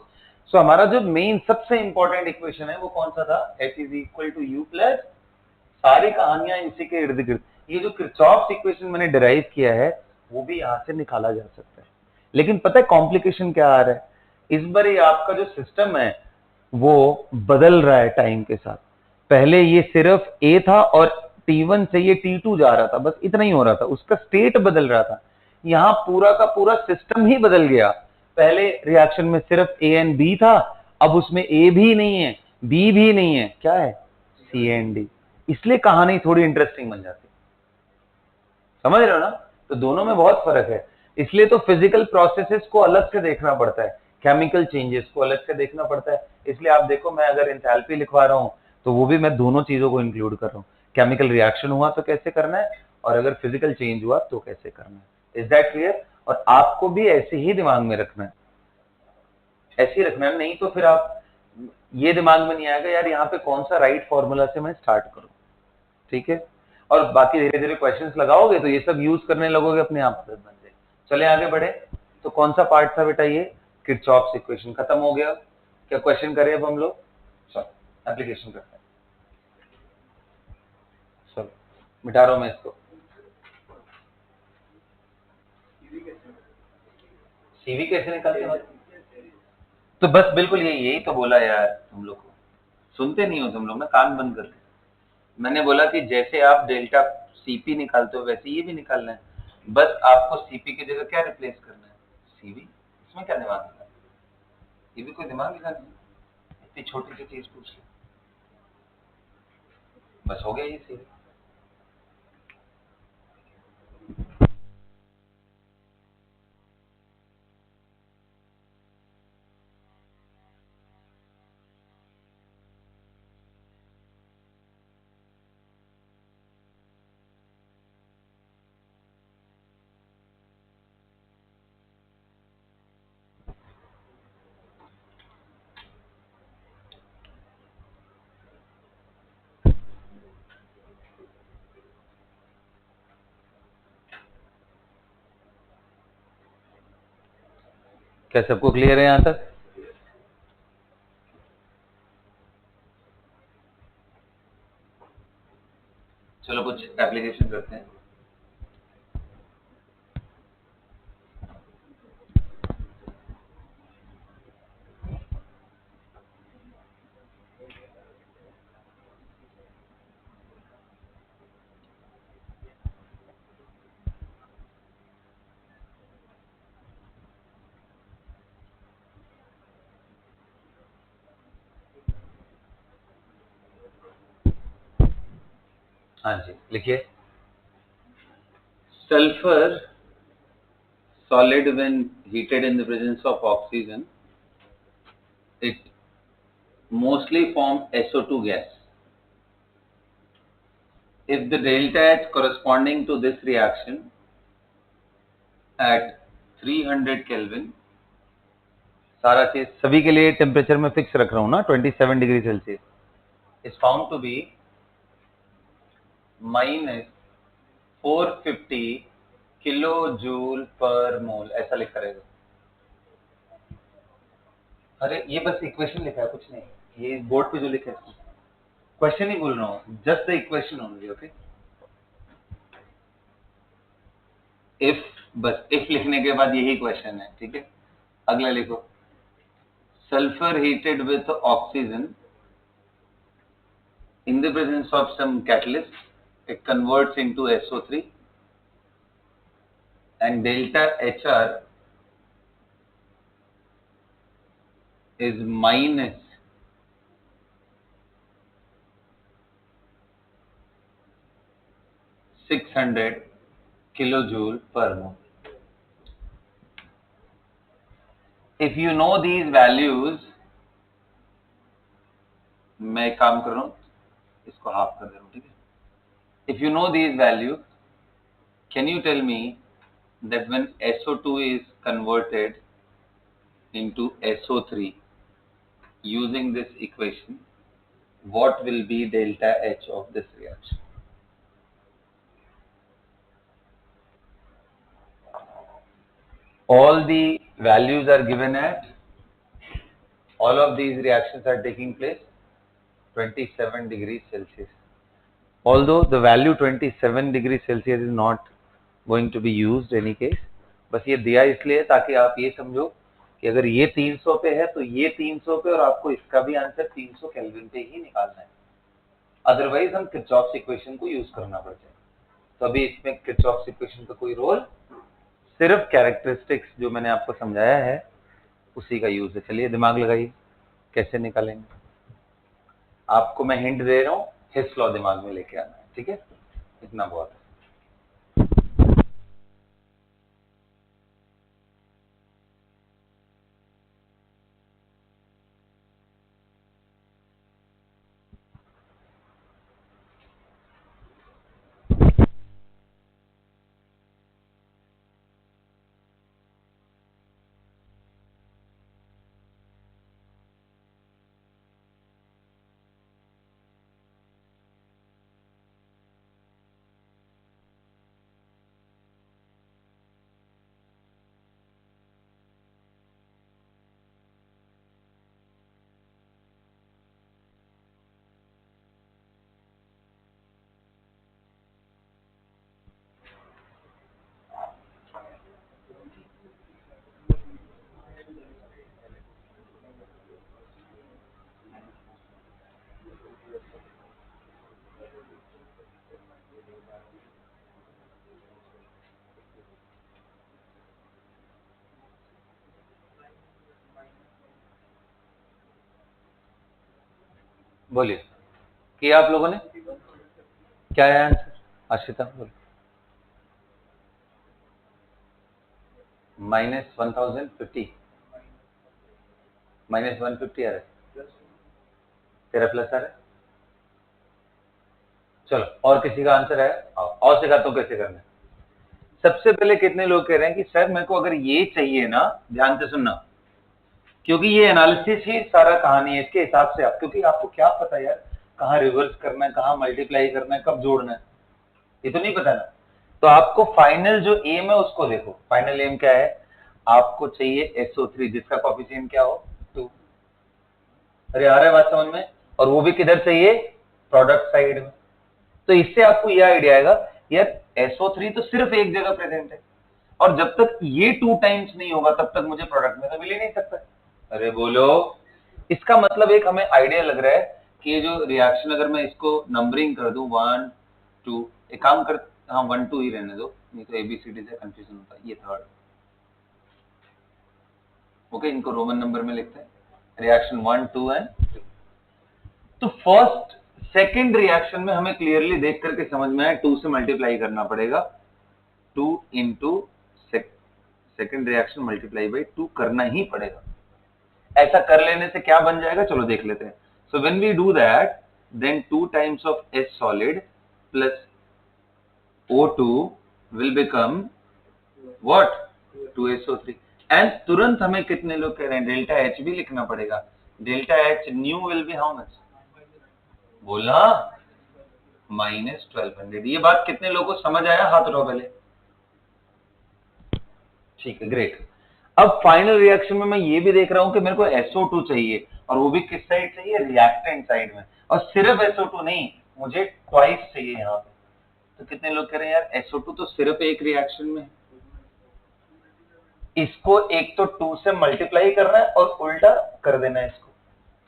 So हमारा जो मेन सबसे इंपॉर्टेंट इक्वेशन है वो कौन सा था? H is equal to U plus, सारी कहानियां इसी के इर्द गिर्द। ये जो किरचॉफ्स इक्वेशन मैंने डिराइव किया है वो भी यहां से निकाला जा सकता है। लेकिन पता है कॉम्प्लिकेशन क्या आ रहा है? इस बार ये आपका जो सिस्टम है वो बदल रहा है टाइम के साथ। पहले ये सिर्फ A था और T1 से ये T2 जा रहा था, बस इतना ही हो रहा था, उसका स्टेट बदल रहा था। यहाँ पूरा का पूरा सिस्टम ही बदल गया। पहले रिएक्शन में सिर्फ ए एंड बी था, अब उसमें ए भी नहीं है, बी भी नहीं है, क्या है, सी एंड डी। इसलिए कहानी थोड़ी इंटरेस्टिंग बन जाती है, समझ रहे हो ना। तो दोनों में बहुत फर्क है। इसलिए तो फिजिकल प्रोसेसेस को अलग से देखना पड़ता है, केमिकल चेंजेस को अलग से देखना पड़ता है। इसलिए आप देखो, मैं अगर एंथैल्पी लिखवा रहा हूं तो वो भी मैं दोनों चीजों को इंक्लूड कर रहा हूं, केमिकल रिएक्शन हुआ तो कैसे करना है, और अगर फिजिकल चेंज हुआ तो कैसे करना है। Is that clear? और आपको भी ऐसे ही दिमाग में रखना है, ऐसे ही रखना है, नहीं तो फिर आप ये दिमाग में नहीं आएगा यार यहाँ पे कौन सा राइट फॉर्मूला से मैं स्टार्ट करूं। ठीक है, और बाकी धीरे धीरे क्वेश्चंस लगाओगे तो ये सब यूज करने लगोगे, अपने आप आदत बन जाए। चले आगे बढ़े। तो कौन सा पार्ट था बेटा ये, किरचॉफ्स इक्वेशन खत्म हो गया। क्या क्वेश्चन करें अब हम लोग, चलो एप्लीकेशन करते हैं। चलो मिटा रहा हूं मैं इसको। सीवी कैसे निकालते हैं, तो बस बिल्कुल यही तो बोला यार, तुम लोग को सुनते नहीं हो तुम लोग ना, कान बंद करके। मैंने बोला कि जैसे आप डेल्टा सीपी निकालते हो वैसे ये भी निकालना है, बस आपको सीपी की जगह क्या रिप्लेस करना है, सीवी। इसमें क्या दिमाग लगाना है, ये भी कोई दिमाग लगाना है, इतनी छोटी सी चीज पूछ ली, बस हो गया ये सीवी। क्या सबको क्लियर है यहां तक? चलो कुछ एप्लीकेशन करते हैं। हाँ जी लिखिए। Sulphur solid when heated in the presence of oxygen, it mostly form SO2 gas. If the delta H corresponding to this reaction at 300 Kelvin, सारा चीज सभी के लिए टेम्परेचर में फिक्स रख रहा हूं ना, 27 degree Celsius, is found to be -450 kilo joule per mole, ऐसा लिखा रहेगा। अरे ये बस इक्वेशन लिखा है, कुछ नहीं, ये बोर्ड पे जो लिखा है क्वेश्चन ही बोल रहा हूँ, just the equation only. Okay, if, बस इफ लिखने के बाद यही क्वेश्चन है, ठीक है। अगला लिखो, sulphur heated with oxygen in the presence of some catalyst, it converts into SO3 and delta HR is minus 600 kilojoule per mole. If you know these values, मैं एक काम कर रहा हूँ, इसको हाफ कर दे रहा हूँ, ठीक है। If you know these values, can you tell me that when SO2 is converted into SO3 using this equation, what will be delta H of this reaction? All the values are given at, all of these reactions are taking place 27 degrees Celsius. Although the value 27 degrees Celsius is not going to be used any case, बस ये दिया इसलिए ताकि आप ये समझो कि अगर ये 300 पे है तो ये 300 पे, और आपको इसका भी आंसर 300 केल्विन पे ही निकालना है, अदरवाइज हम किरचॉफ्स इक्वेशन को यूज करना पड़ जाएगा। तो अभी इसमें किरचॉफ्स इक्वेशन का कोई रोल सिर्फ कैरेक्टरिस्टिक्स जो मैंने आपको समझाया है उसी का यूज है। चलिए दिमाग लगाइए कैसे निकालेंगे। आपको मैं हिंट दे रहा हूं, हिस लॉ दिमाग में लेके आना है, ठीक है, इतना बहुत है। बोलिए, किया आप लोगों ने? क्या है आंसर? आशिता बोलो। -1050, -150 आ रहा है, तेरा प्लस आ रहा है। चलो और किसी का आंसर है? आओ और सिखाता हूं कैसे करना है। सबसे पहले कितने लोग कह रहे हैं कि सर मेरे को अगर ये चाहिए ना, ध्यान से सुनना, क्योंकि ये एनालिसिस ही सारा कहानी है, इसके हिसाब से आप, क्योंकि आपको क्या पता यार कहाँ रिवर्स करना है, कहाँ मल्टीप्लाई करना है, कब जोड़ना है, ये तो नहीं पता ना। तो आपको फाइनल जो एम है उसको देखो। फाइनल एम क्या है? आपको चाहिए SO3 जिसका कोफिशिएंट क्या हो, 2। अरे आ रहा है बात समझ में? और वो भी किधर चाहिए? प्रोडक्ट साइड में। तो इससे आपको यह आइडिया आएगा यार SO3 तो सिर्फ एक जगह प्रेजेंट है, और जब तक ये 2 टाइम्स नहीं होगा तब तक मुझे प्रोडक्ट में तो मिल ही नहीं सकता। अरे बोलो। इसका मतलब एक हमें आइडिया लग रहा है कि ये जो रिएक्शन, अगर मैं इसको नंबरिंग कर दूं 1 2, एक काम कर, हाँ 1 2 ही रहने दो, नहीं तो ABCD से कंफ्यूजन होता है। ये थर्ड, ओके, इनको रोमन नंबर में लिखते हैं, रिएक्शन 1 2 एंड 3। तो फर्स्ट सेकंड रिएक्शन में हमें क्लियरली देख करके समझ में आया 2 से मल्टीप्लाई करना पड़ेगा, 2 into second reaction multiply by 2 करना ही पड़ेगा। ऐसा कर लेने से क्या बन जाएगा, चलो देख लेते हैं। So when we do that, then 2 times of S solid plus O2 will become what? 2SO3। And तुरंत हमें कितने लोग कह रहे हैं डेल्टा H भी लिखना पड़ेगा। Delta H new will be how much? बोला -1200। ये बात कितने लोगों को समझ आया? हाथ उठाओ पहले। ठीक है, ग्रेट। अब फाइनल रिएक्शन में मैं ये भी देख रहा हूं कि मेरे को SO2 चाहिए, और वो भी किस साइड चाहिए? रिएक्टेंट साइड में। और सिर्फ SO2 नहीं, मुझे ट्वाइस चाहिए यहाँ पे। तो कितने लोग कह रहे हैं यार SO2 तो सिर्फ एक रिएक्शन में, इसको एक तो 2 से मल्टीप्लाई करना है और उल्टा कर देना है इसको।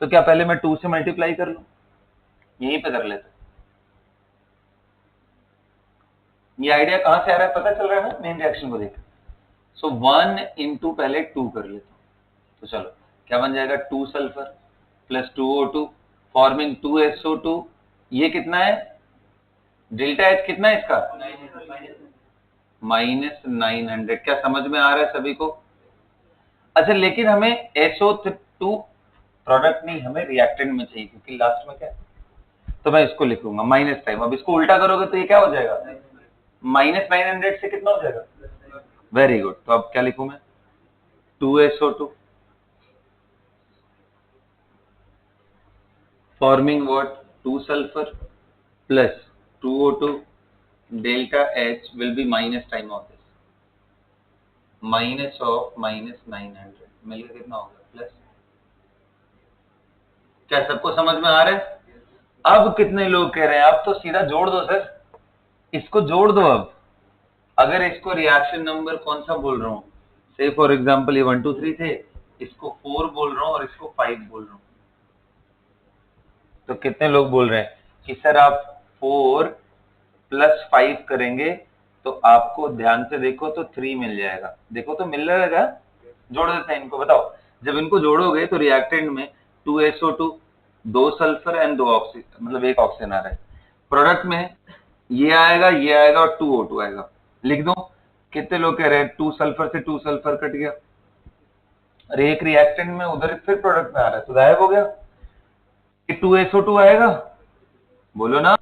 तो क्या पहले मैं 2 से मल्टीप्लाई कर लूं? यहीं पे कर लेते। ये आइडिया कहां से आ रहा है पता चल रहा है ना मेन रिएक्शन को देख। सो 1 इंटू पहले 2 कर लेता हूं। तो चलो क्या बन जाएगा? 2 sulphur plus 2O2 forming 2SO2। ये कितना है? डेल्टा H कितना है इसका? -900। क्या समझ में आ रहा है सभी को? अच्छा, लेकिन हमें SO2 प्रोडक्ट नहीं, हमें रिएक्टेंट में चाहिए, क्योंकि लास्ट में क्या है? तो मैं इसको लिख लूंगा माइनस टाइम। अब इसको उल्टा करोगे तो ये क्या हो जाएगा? -900 से कितना हो जाएगा? Very good. तो अब क्या लिखूं मैं? 2SO2 forming what? 2 sulfur plus 2O2, delta H will be minus time of this, minus of -900, मिलकर कितना होगा? प्लस। क्या सबको समझ में आ रहा है? अब कितने लोग कह रहे हैं अब तो सीधा जोड़ दो सर, इसको जोड़ दो। अब अगर इसको रिएक्शन नंबर कौन सा बोल रहा हूं, से फॉर एग्जांपल ये 1 2 3 थे, इसको 4 बोल रहा हूं और इसको 5 बोल रहा हूं, तो कितने लोग बोल रहे हैं कि सर आप 4 + 5 करेंगे तो आपको ध्यान से देखो तो 3 मिल जाएगा। देखो तो मिल रहेगा, जोड़ देते हैं इनको। बताओ, जब इनको जोड़ोगे तो रिएक्टेंट में 2SO2, 2 सल्फर एंड 2 ऑक्सीजन, मतलब 1 ऑक्सीजन आ रहा है। प्रोडक्ट में ये आएगा और 2O2 आएगा। लिख दो, कितने लोग कह रहे हैं 2 सल्फर से 2 सल्फर कट गया, और एक रिएक्टेंट में उधर फिर प्रोडक्ट में आ रहा है तो गायब हो गया। 2SO2 आएगा, बोलो ना।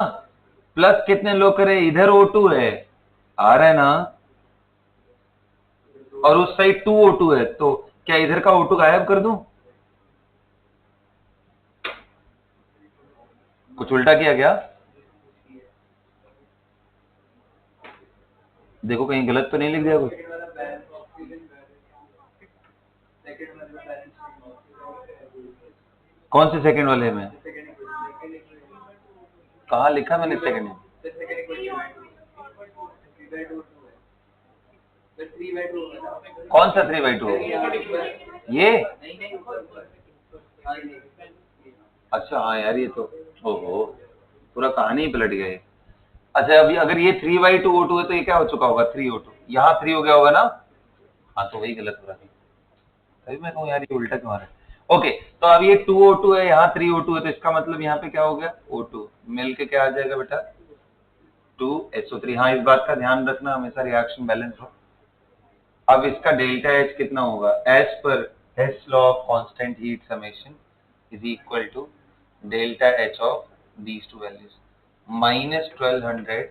प्लस कितने लोग करे, इधर O2 है, आ रहा है ना, और उस साइड 2O2 है, तो क्या इधर का O2 गायब कर दूं? कुछ उल्टा किया क्या? देखो कहीं गलत तो नहीं लिख दिया कुछ। कौन से सेकंड वाले में? कहा लिखा मैंने सेकंड में? कौन सा 3/2? ये? अच्छा हाँ यार, ये तो ओहो, पूरा कहानी ही पलट गई। अच्छा अभी अगर ये 3/2O2 है तो ये क्या हो चुका होगा? 3O2, यहाँ 3 हो गया होगा ना। हाँ तो वही गलत हो रहा है। तभी मैं कहूँ यार ये उल्टा क्यों आ रहा है। ओके, तो अब ये 2O2 है, यहाँ 3O2 है, तो इसका मतलब यहाँ पे क्या हो गया? O2 मिल के क्या आ जाएगा बेटा? 2SO3। हाँ, इस बात का ध्यान रखना हमेशा रिएक्शन बैलेंस हो। अब इसका डेल्टा H कितना होगा? As per Hess law of constant heat summation is equal to delta H of these two values, -1200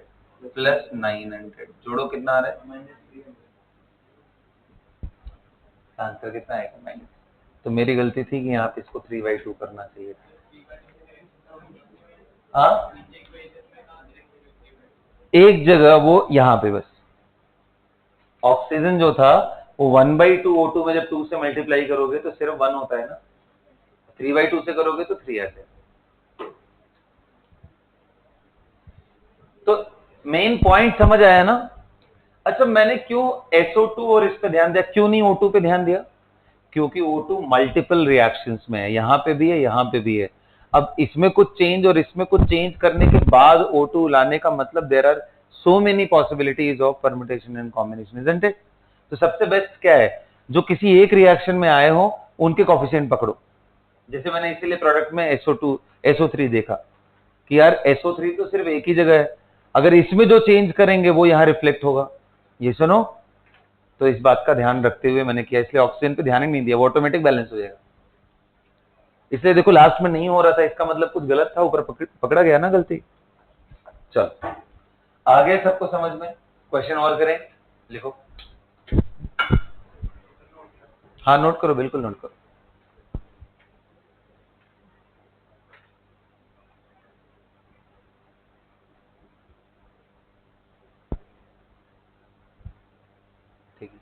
plus 900। जोड़ो कितना आ रहा है? आंसर कितना आएगा? माइनस। तो मेरी गलती थी कि यहाँ पे इसको 3/2 करना चाहिए था। हाँ, एक जगह वो यहाँ पे बस ऑक्सीजन जो था वो 1/2O2 में जब 2 से मल्टीप्लाई करोगे तो सिर्फ 1 होता है ना, 3/2 से करोगे तो 3 आते हैं। तो मेन पॉइंट समझ आया ना? अच्छा मैंने क्यों SO2 और इस पे ध्यान दिया, क्यों नहीं O2 पे ध्यान दिया? क्योंकि O2 मल्टीपल रिएक्शंस में है, यहाँ पे भी है, यहाँ पे भी है। अब इसमें कुछ चेंज और इसमें कुछ चेंज करने के बाद O2 लाने का मतलब there are so many possibilities of permutation and combination, isn't it? तो सबसे बेस्ट क्या है, जो किसी एक रिएक्शन में आए हो उनके कोफिशिएंट पकड़ो। जैसे मैंने इसीलिए प्रोडक्ट में SO2 SO3 देखा कि यार SO3 तो सिर्फ एक ही जगह है, अगर इसमें जो चेंज करेंगे वो यहाँ रिफ्लेक्ट होगा। ये सुनो, तो इस बात का ध्यान रखते हुए मैंने किया, इसलिए ऑक्सीजन पे ध्यान ही नहीं दिया, वो ऑटोमेटिक बैलेंस हो जाएगा। इसलिए देखो लास्ट में नहीं हो रहा था, इसका मतलब कुछ गलत था, ऊपर पकड़ा गया ना गलती। चल आगे सबको समझ में? क्वेश्चन और करें, लिखो। हाँ नोट करो, बिल्कुल नोट करो। ठीक है।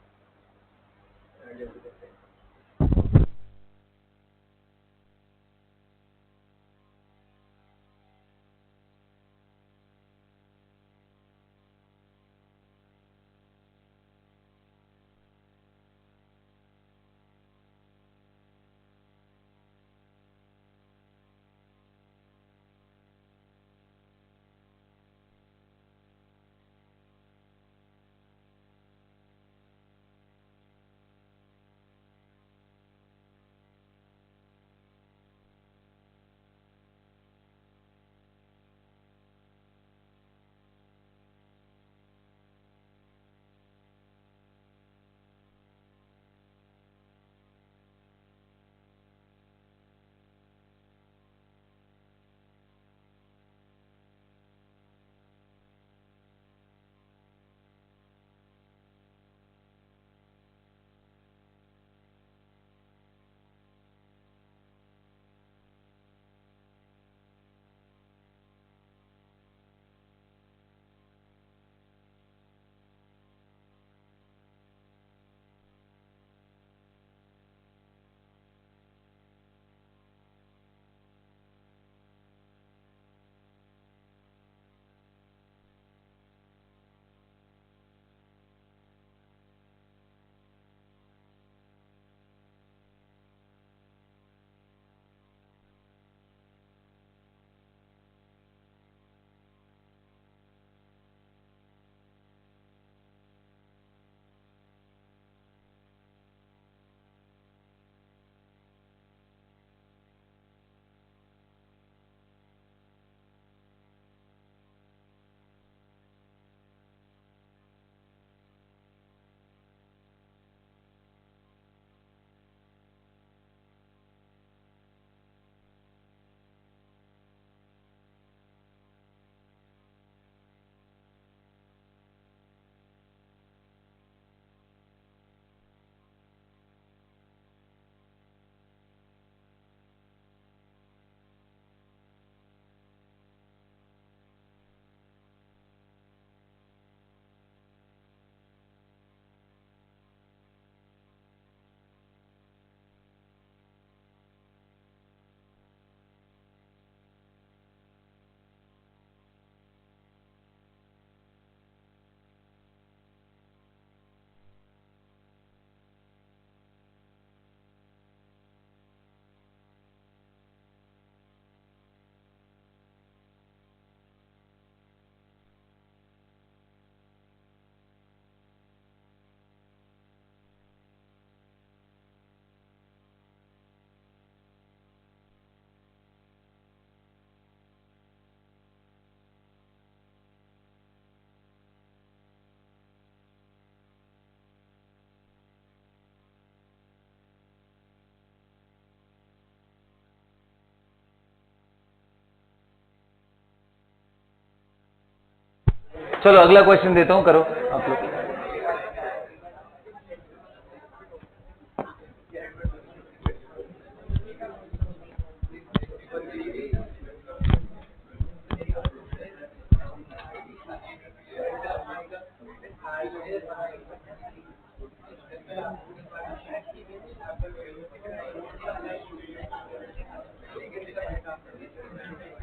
चलो अगला क्वेश्चन देता हूं, करो आप लोग।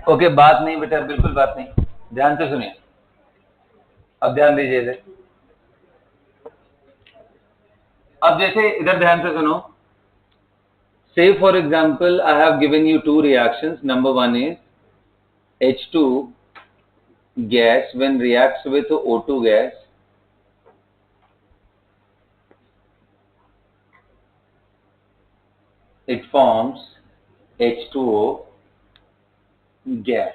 ओके, बात नहीं बेटा, बिल्कुल बात नहीं, ध्यान से सुनिए, अब ध्यान दीजिए इधर। अब जैसे इधर ध्यान से सुनो, say for example I have given you two reactions. Number one is H2 gas when reacts with O2 gas, it forms H2O gas।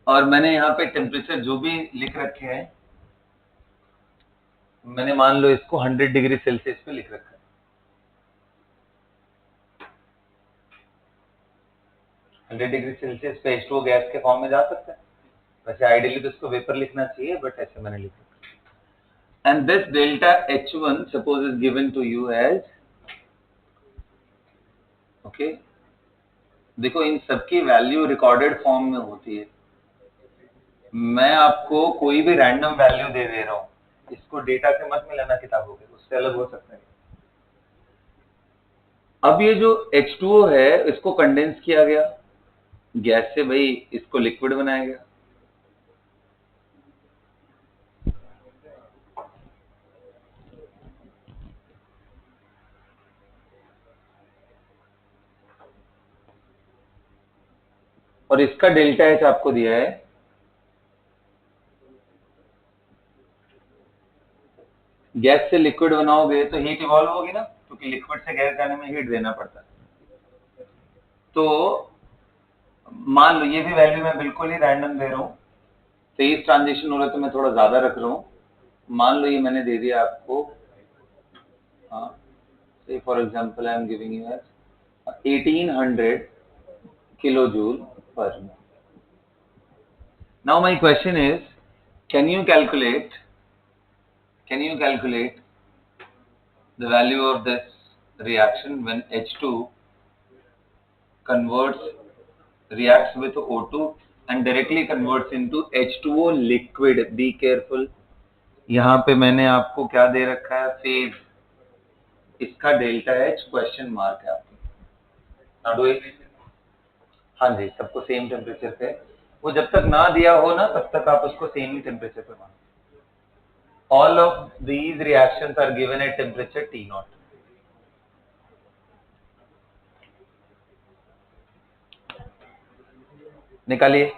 और मैंने यहाँ पे टेम्परेचर जो भी लिख रखे हैं, मैंने मान लो इसको 100 डिग्री सेल्सियस पे लिख रखा है। 100 डिग्री सेल्सियस पे H2O गैस के फॉर्म में जा सकता है। वैसे आइडियली तो इसको वेपर लिखना चाहिए, बट ऐसे मैंने लिखा। And this delta H1 suppose is given to you as, okay, देखो इन सबकी वैल्यू रिकॉर्डेड फॉर्म में होती है। मैं आपको कोई भी रैंडम वैल्यू दे रहा हूं, इसको डेटा से मत मिलाना किताबों के, उससे अलग हो सकता है। अब ये जो H2O है इसको कंडेंस किया गया गैस से, भाई इसको लिक्विड बनाया गया। और इसका डेल्टा एच आपको दिया है, गैस से लिक्विड बनाओगे तो हीट इवॉल्व होगी ना, क्योंकि लिक्विड से गैस जाने में हीट देना पड़ता है। तो मान लो ये भी वैल्यू मैं बिल्कुल ही रैंडम दे रहा हूँ, तेज ट्रांजिशन हो रहा है तो मैं थोड़ा ज्यादा रख रहा हूँ। मान लो ये मैंने दे दिया आपको, हाँ, say for example I am giving you as 1800 kilojoule per mole. Now my question is, can you calculate the value of this reaction when H2 reacts with O2 and directly converts into H2O liquid? Be careful, यहाँ पे मैंने आपको क्या दे रखा है, phase, इसका delta H question mark है आपको। हाँ जी, सबको सेम टेम्परेचर पे, वो जब तक ना दिया हो ना तब तक आप उसको सेम ही टेम्परेचर पे मानो। All of these reactions are given at temperature T0। निकालिए।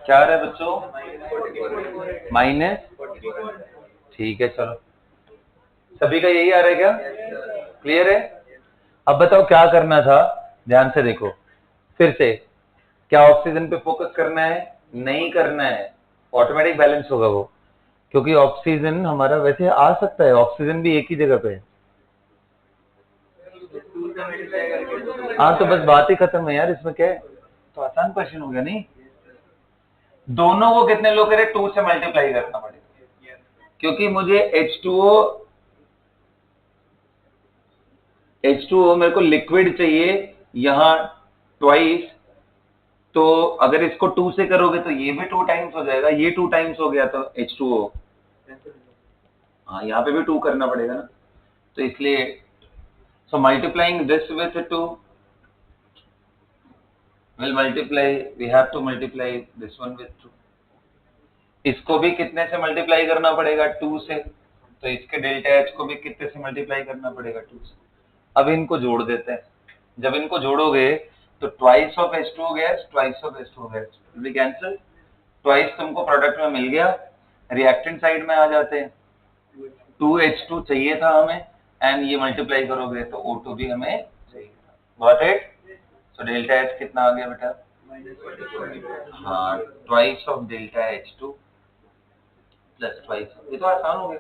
क्या आ रहा है बच्चों? माइनस, ठीक है चलो, सभी का यही आ रहा है क्या? क्लियर है? अब बताओ क्या करना था, ध्यान से देखो फिर से, क्या ऑक्सीजन पे फोकस करना है? नहीं करना है, ऑटोमेटिक बैलेंस होगा वो, क्योंकि ऑक्सीजन हमारा वैसे आ सकता है, ऑक्सीजन भी एक ही जगह पे है। हाँ तो बस बात ही खत्म है यार, इसमें क्या है, तो आसान क्वेश्चन हो गया नहीं। दोनों को कितने लोग करें? 2 से मल्टीप्लाई करना पड़ेगा, क्योंकि मुझे H2O मेरे को लिक्विड चाहिए यहाँ ट्वाइस, तो अगर इसको 2 से करोगे तो ये भी 2 टाइम्स हो जाएगा, ये 2 टाइम्स हो गया तो H2O, हाँ यहाँ पे भी 2 करना पड़ेगा ना, तो इसलिए so multiplying this with 2 will multiply, we have to multiply this one with 2, इसको भी कितने से मल्टीप्लाई करना पड़ेगा? 2 से, तो इसके डेल्टा एच को भी कितने से मल्टीप्लाई करना पड़ेगा? 2 से। अब इनको जोड़ देते हैं, जब इनको जोड़ोगे तो twice of H2O gas, twice of H2O gas will cancel, twice तुमको प्रोडक्ट में मिल गया, रिएक्टेंट साइड में आ जाते हैं, 2H2 चाहिए था हमें, एंड ये मल्टीप्लाई करोगे तो O2 भी हमें चाहिए था। Got it? So delta H कितना आ गया बेटा? हाँ, twice of delta H2 plus twice, ये तो आसान हो गया।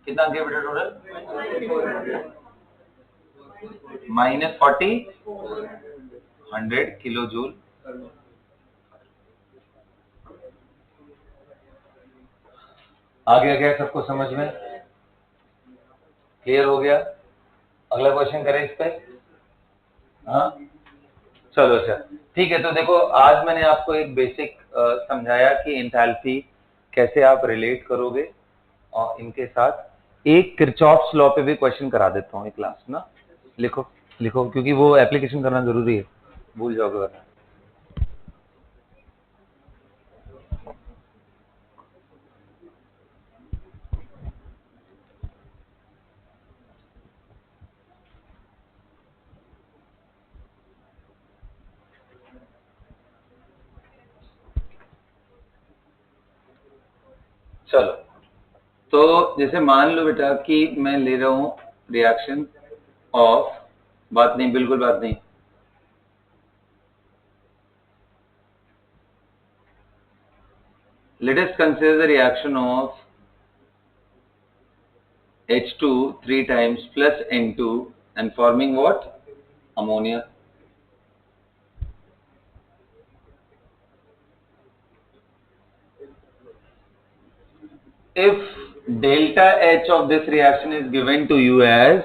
कितना आ गया बेटा टोटल? -40, 100 kilo joule. आ गया क्या सबको समझ में? क्लियर हो गया? अगला क्वेश्चन करें इस पे? हाँ चलो अच्छा ठीक है। तो देखो आज मैंने आपको एक बेसिक समझाया कि एंथैल्पी कैसे आप रिलेट करोगे, और इनके साथ एक किरचॉफ्स लॉ पे भी क्वेश्चन करा देता हूँ एक क्लास ना, लिखो लिखो, क्योंकि वो एप्लीकेशन करना जरूरी है, भूल जाओगे वरना। चलो, तो जैसे मान लो बेटा कि मैं ले रहा हूं रिएक्शन ऑफ, बात नहीं, बिल्कुल बात नहीं, let us consider the reaction of H2 3 times plus N2 and forming what? Ammonia. If delta H of this reaction is given to you as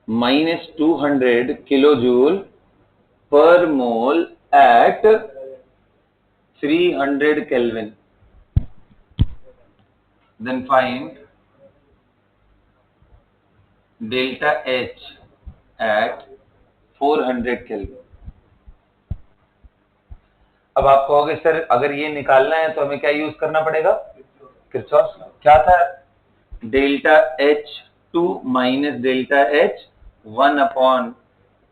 -200 kilojoule per mole at 300 Kelvin, then find delta H at 400 Kelvin. अब आप कहोगे sir अगर ये निकालना है तो हमें क्या यूज करना पड़ेगा? किरचॉफ क्या था? Delta H2 minus delta H 1 upon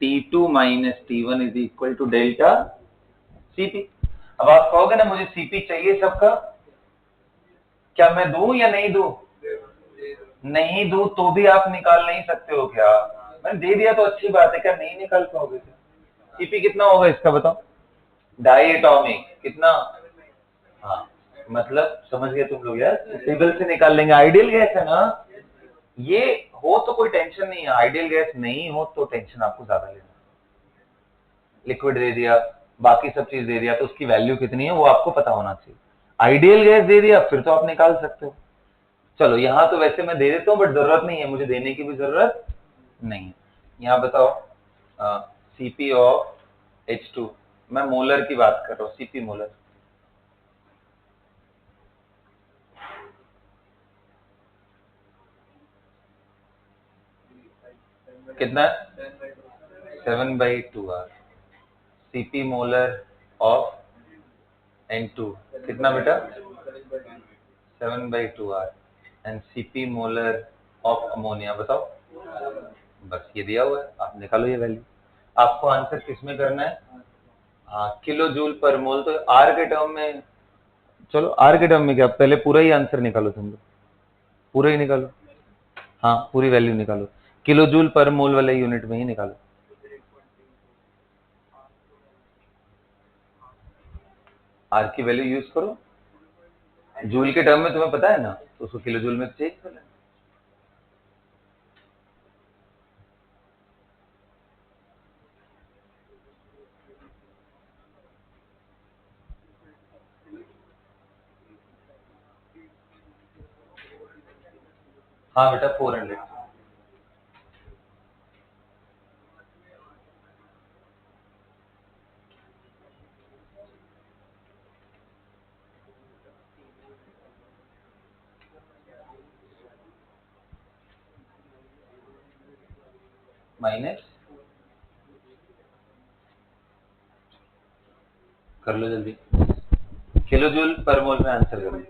T2 minus T1 is equal to delta Cp। अब आप कहोगे ना मुझे Cp चाहिए सबका, क्या मैं दूं या नहीं दूं? नहीं दूं तो भी आप निकाल नहीं सकते हो क्या? मैंने दे दिया तो अच्छी बात है, क्या नहीं निकाल पाओगे? Cp कितना होगा इसका बताओ? डाई एटॉमिक कितना? हाँ मतलब समझ गए तुम लोग यार, टेबल से निकाल लेंगे। आइडियल गैस है ना ये, हो तो कोई टेंशन नहीं है, आइडियल गैस नहीं हो तो टेंशन आपको ज्यादा लेना। लिक्विड दे दिया, बाकी सब चीज दे दिया, तो उसकी वैल्यू कितनी है वो आपको पता होना चाहिए। आइडियल गैस दे दिया फिर तो आप निकाल सकते हो। चलो यहाँ तो वैसे मैं दे देता हूँ, बट जरूरत नहीं है, मुझे देने की भी जरूरत नहीं है। यहाँ बताओ Cp ऑफ H2, मैं मोलर की बात कर रहा हूँ, Cp मोलर कितना? 7/2R। Cp molar of N2 कितना बेटा? 7/2R and Cp molar of ammonia बताओ। बस ये दिया हुआ है, आप निकालो ये वैल्यू। आपको आंसर किस में करना है? हाँ किलो जूल पर मोल, तो आर के टर्म में, चलो आर के टर्म में क्या, पहले पूरा ही आंसर निकालो तुम लोग, पूरा ही निकालो। हाँ पूरी वैल्यू निकालो, किलो जूल पर मोल वाले यूनिट में ही निकालो। आर की वैल्यू यूज करो, जूल के टर्म में तुम्हें पता है ना, तो उसको किलो जूल में चेंज कर लेना। हाँ बेटा 400 माइनस, कर लो जल्दी, किलो जूल पर मोल में आंसर करो।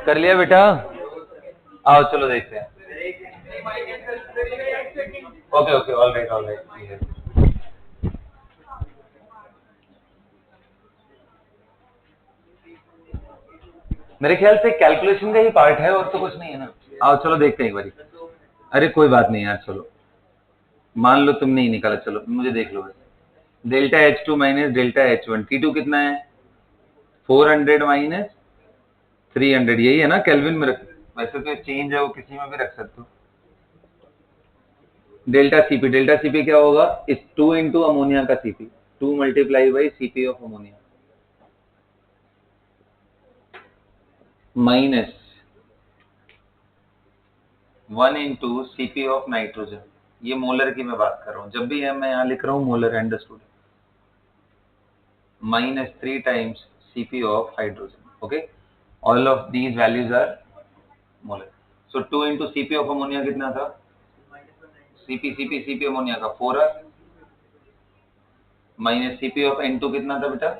कर लिया बेटा, आओ चलो देखते हैं। Okay okay, all right all right. मेरे ख्याल से कैलकुलेशन का ही पार्ट है, और तो कुछ नहीं है ना। आओ चलो देखते हैं एक बारी। अरे कोई बात नहीं यार, चलो मान लो तुम नहीं निकाला, चलो मुझे देख लो। Delta H2 minus delta H1, T2 कितना है, 400 माइनस 300, यही है ना, केल्विन में रख, वैसे तो चेंज है वो किसी में भी रख सकते हो। डेल्टा सीपी क्या होगा, इस 2 इंटू अमोनिया का CP, 2 multiply by CP of ammonia, minus 1 into CP of nitrogen. ये मोलर की मैं बात कर रहा हूँ, जब भी है मैं यहाँ लिख रहा हूँ molar, understood, minus 3 times Cp of hydrogen. Okay, all of these values are molar. So 2 into Cp of ammonia कितना था, Cp ammonia का 4R, minus Cp of N2 कितना था बेटा,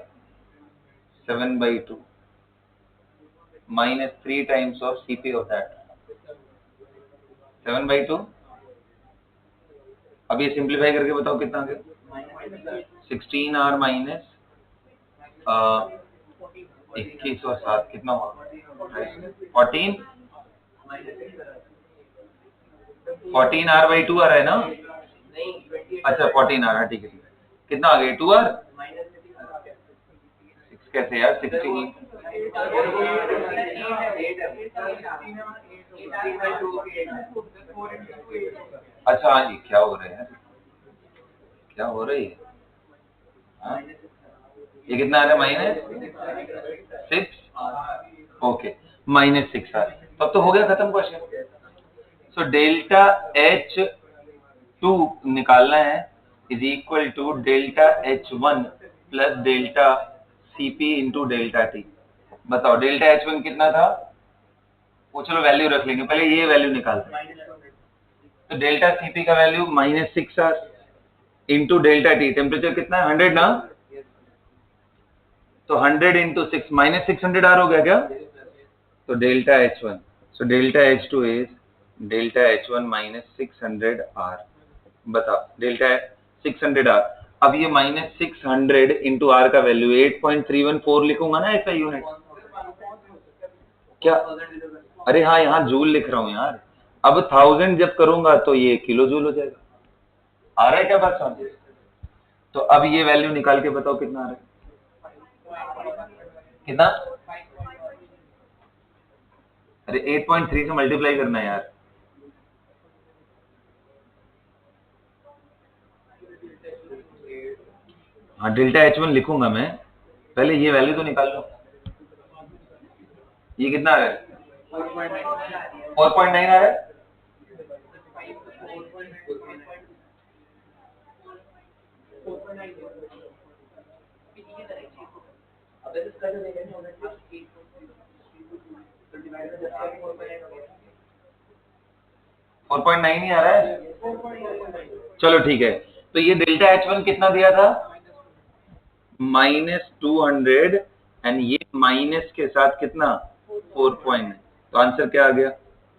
7/2, minus 3 times of Cp of that, 7/2। अब ये simplify करके बताओ कितना आ गया, 16R माइनस 21 और 7 कितना हुआ, 14R/2 आ रहा है ना। अच्छा 14R, ठीक है, कितना आ गया, 2R, 6 कैसे यार, 16, अच्छा हाँ जी, क्या हो रहा है यार, क्या हो रही है, हाँ? ये कितना आ रहा है, -6, ओके, -6 तब तो हो गया खत्म क्वेश्चन। सो डेल्टा H2 निकालना है, is equal to delta H1 plus delta Cp into delta T। बताओ डेल्टा H1 कितना था, वो चलो वैल्यू रख लेंगे, पहले ये वैल्यू निकालते हैं। तो डेल्टा Cp का value -6R into delta T, temperature कितना है, 100 ना, तो 100 इंटू 6, -600R हो गया क्या, तो delta H1, so delta H2 is delta H1 minus 600R। बताओ डेल्टा 600R, अब ये -600 इंटू आर का वैल्यू 8.314 लिखूंगा ना ऐसा यूनिट, क्या? अरे हाँ, यहाँ जूल लिख रहा हूँ यार। अब 1000 जब करूंगा तो ये किलो जूल हो जाएगा। आ रहा है क्या बात समझ? तो अब ये वैल्यू निकाल के बताओ कितना आ रहा है? कितना? अरे 8.3 से मल्टीप्लाई करना है यार। हाँ, डेल्टा H1 लिखूंगा मैं, पहले ये वैल्यू तो निकाल लो। ये कितना आ रहा है? 4.9 आ रहा है। फोर पॉइंट नाइन ही आ रहा है। चलो ठीक है, तो ये डेल्टा H1 कितना दिया था? -200, एंड ये माइनस के साथ कितना? 4.9। तो आंसर क्या आ गया?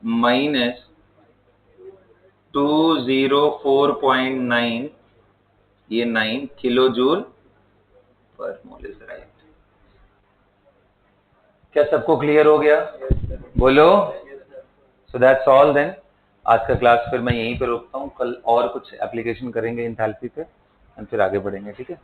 -204.9, ये 9 kilo joule per mole is right. क्या सबको क्लियर हो गया? बोलो। So that's all then. आज का क्लास फिर मैं यहीं पे रोकता हूँ, कल और कुछ एप्लीकेशन करेंगे एंथैल्पी पे, और फिर आगे बढ़ेंगे, ठीक है?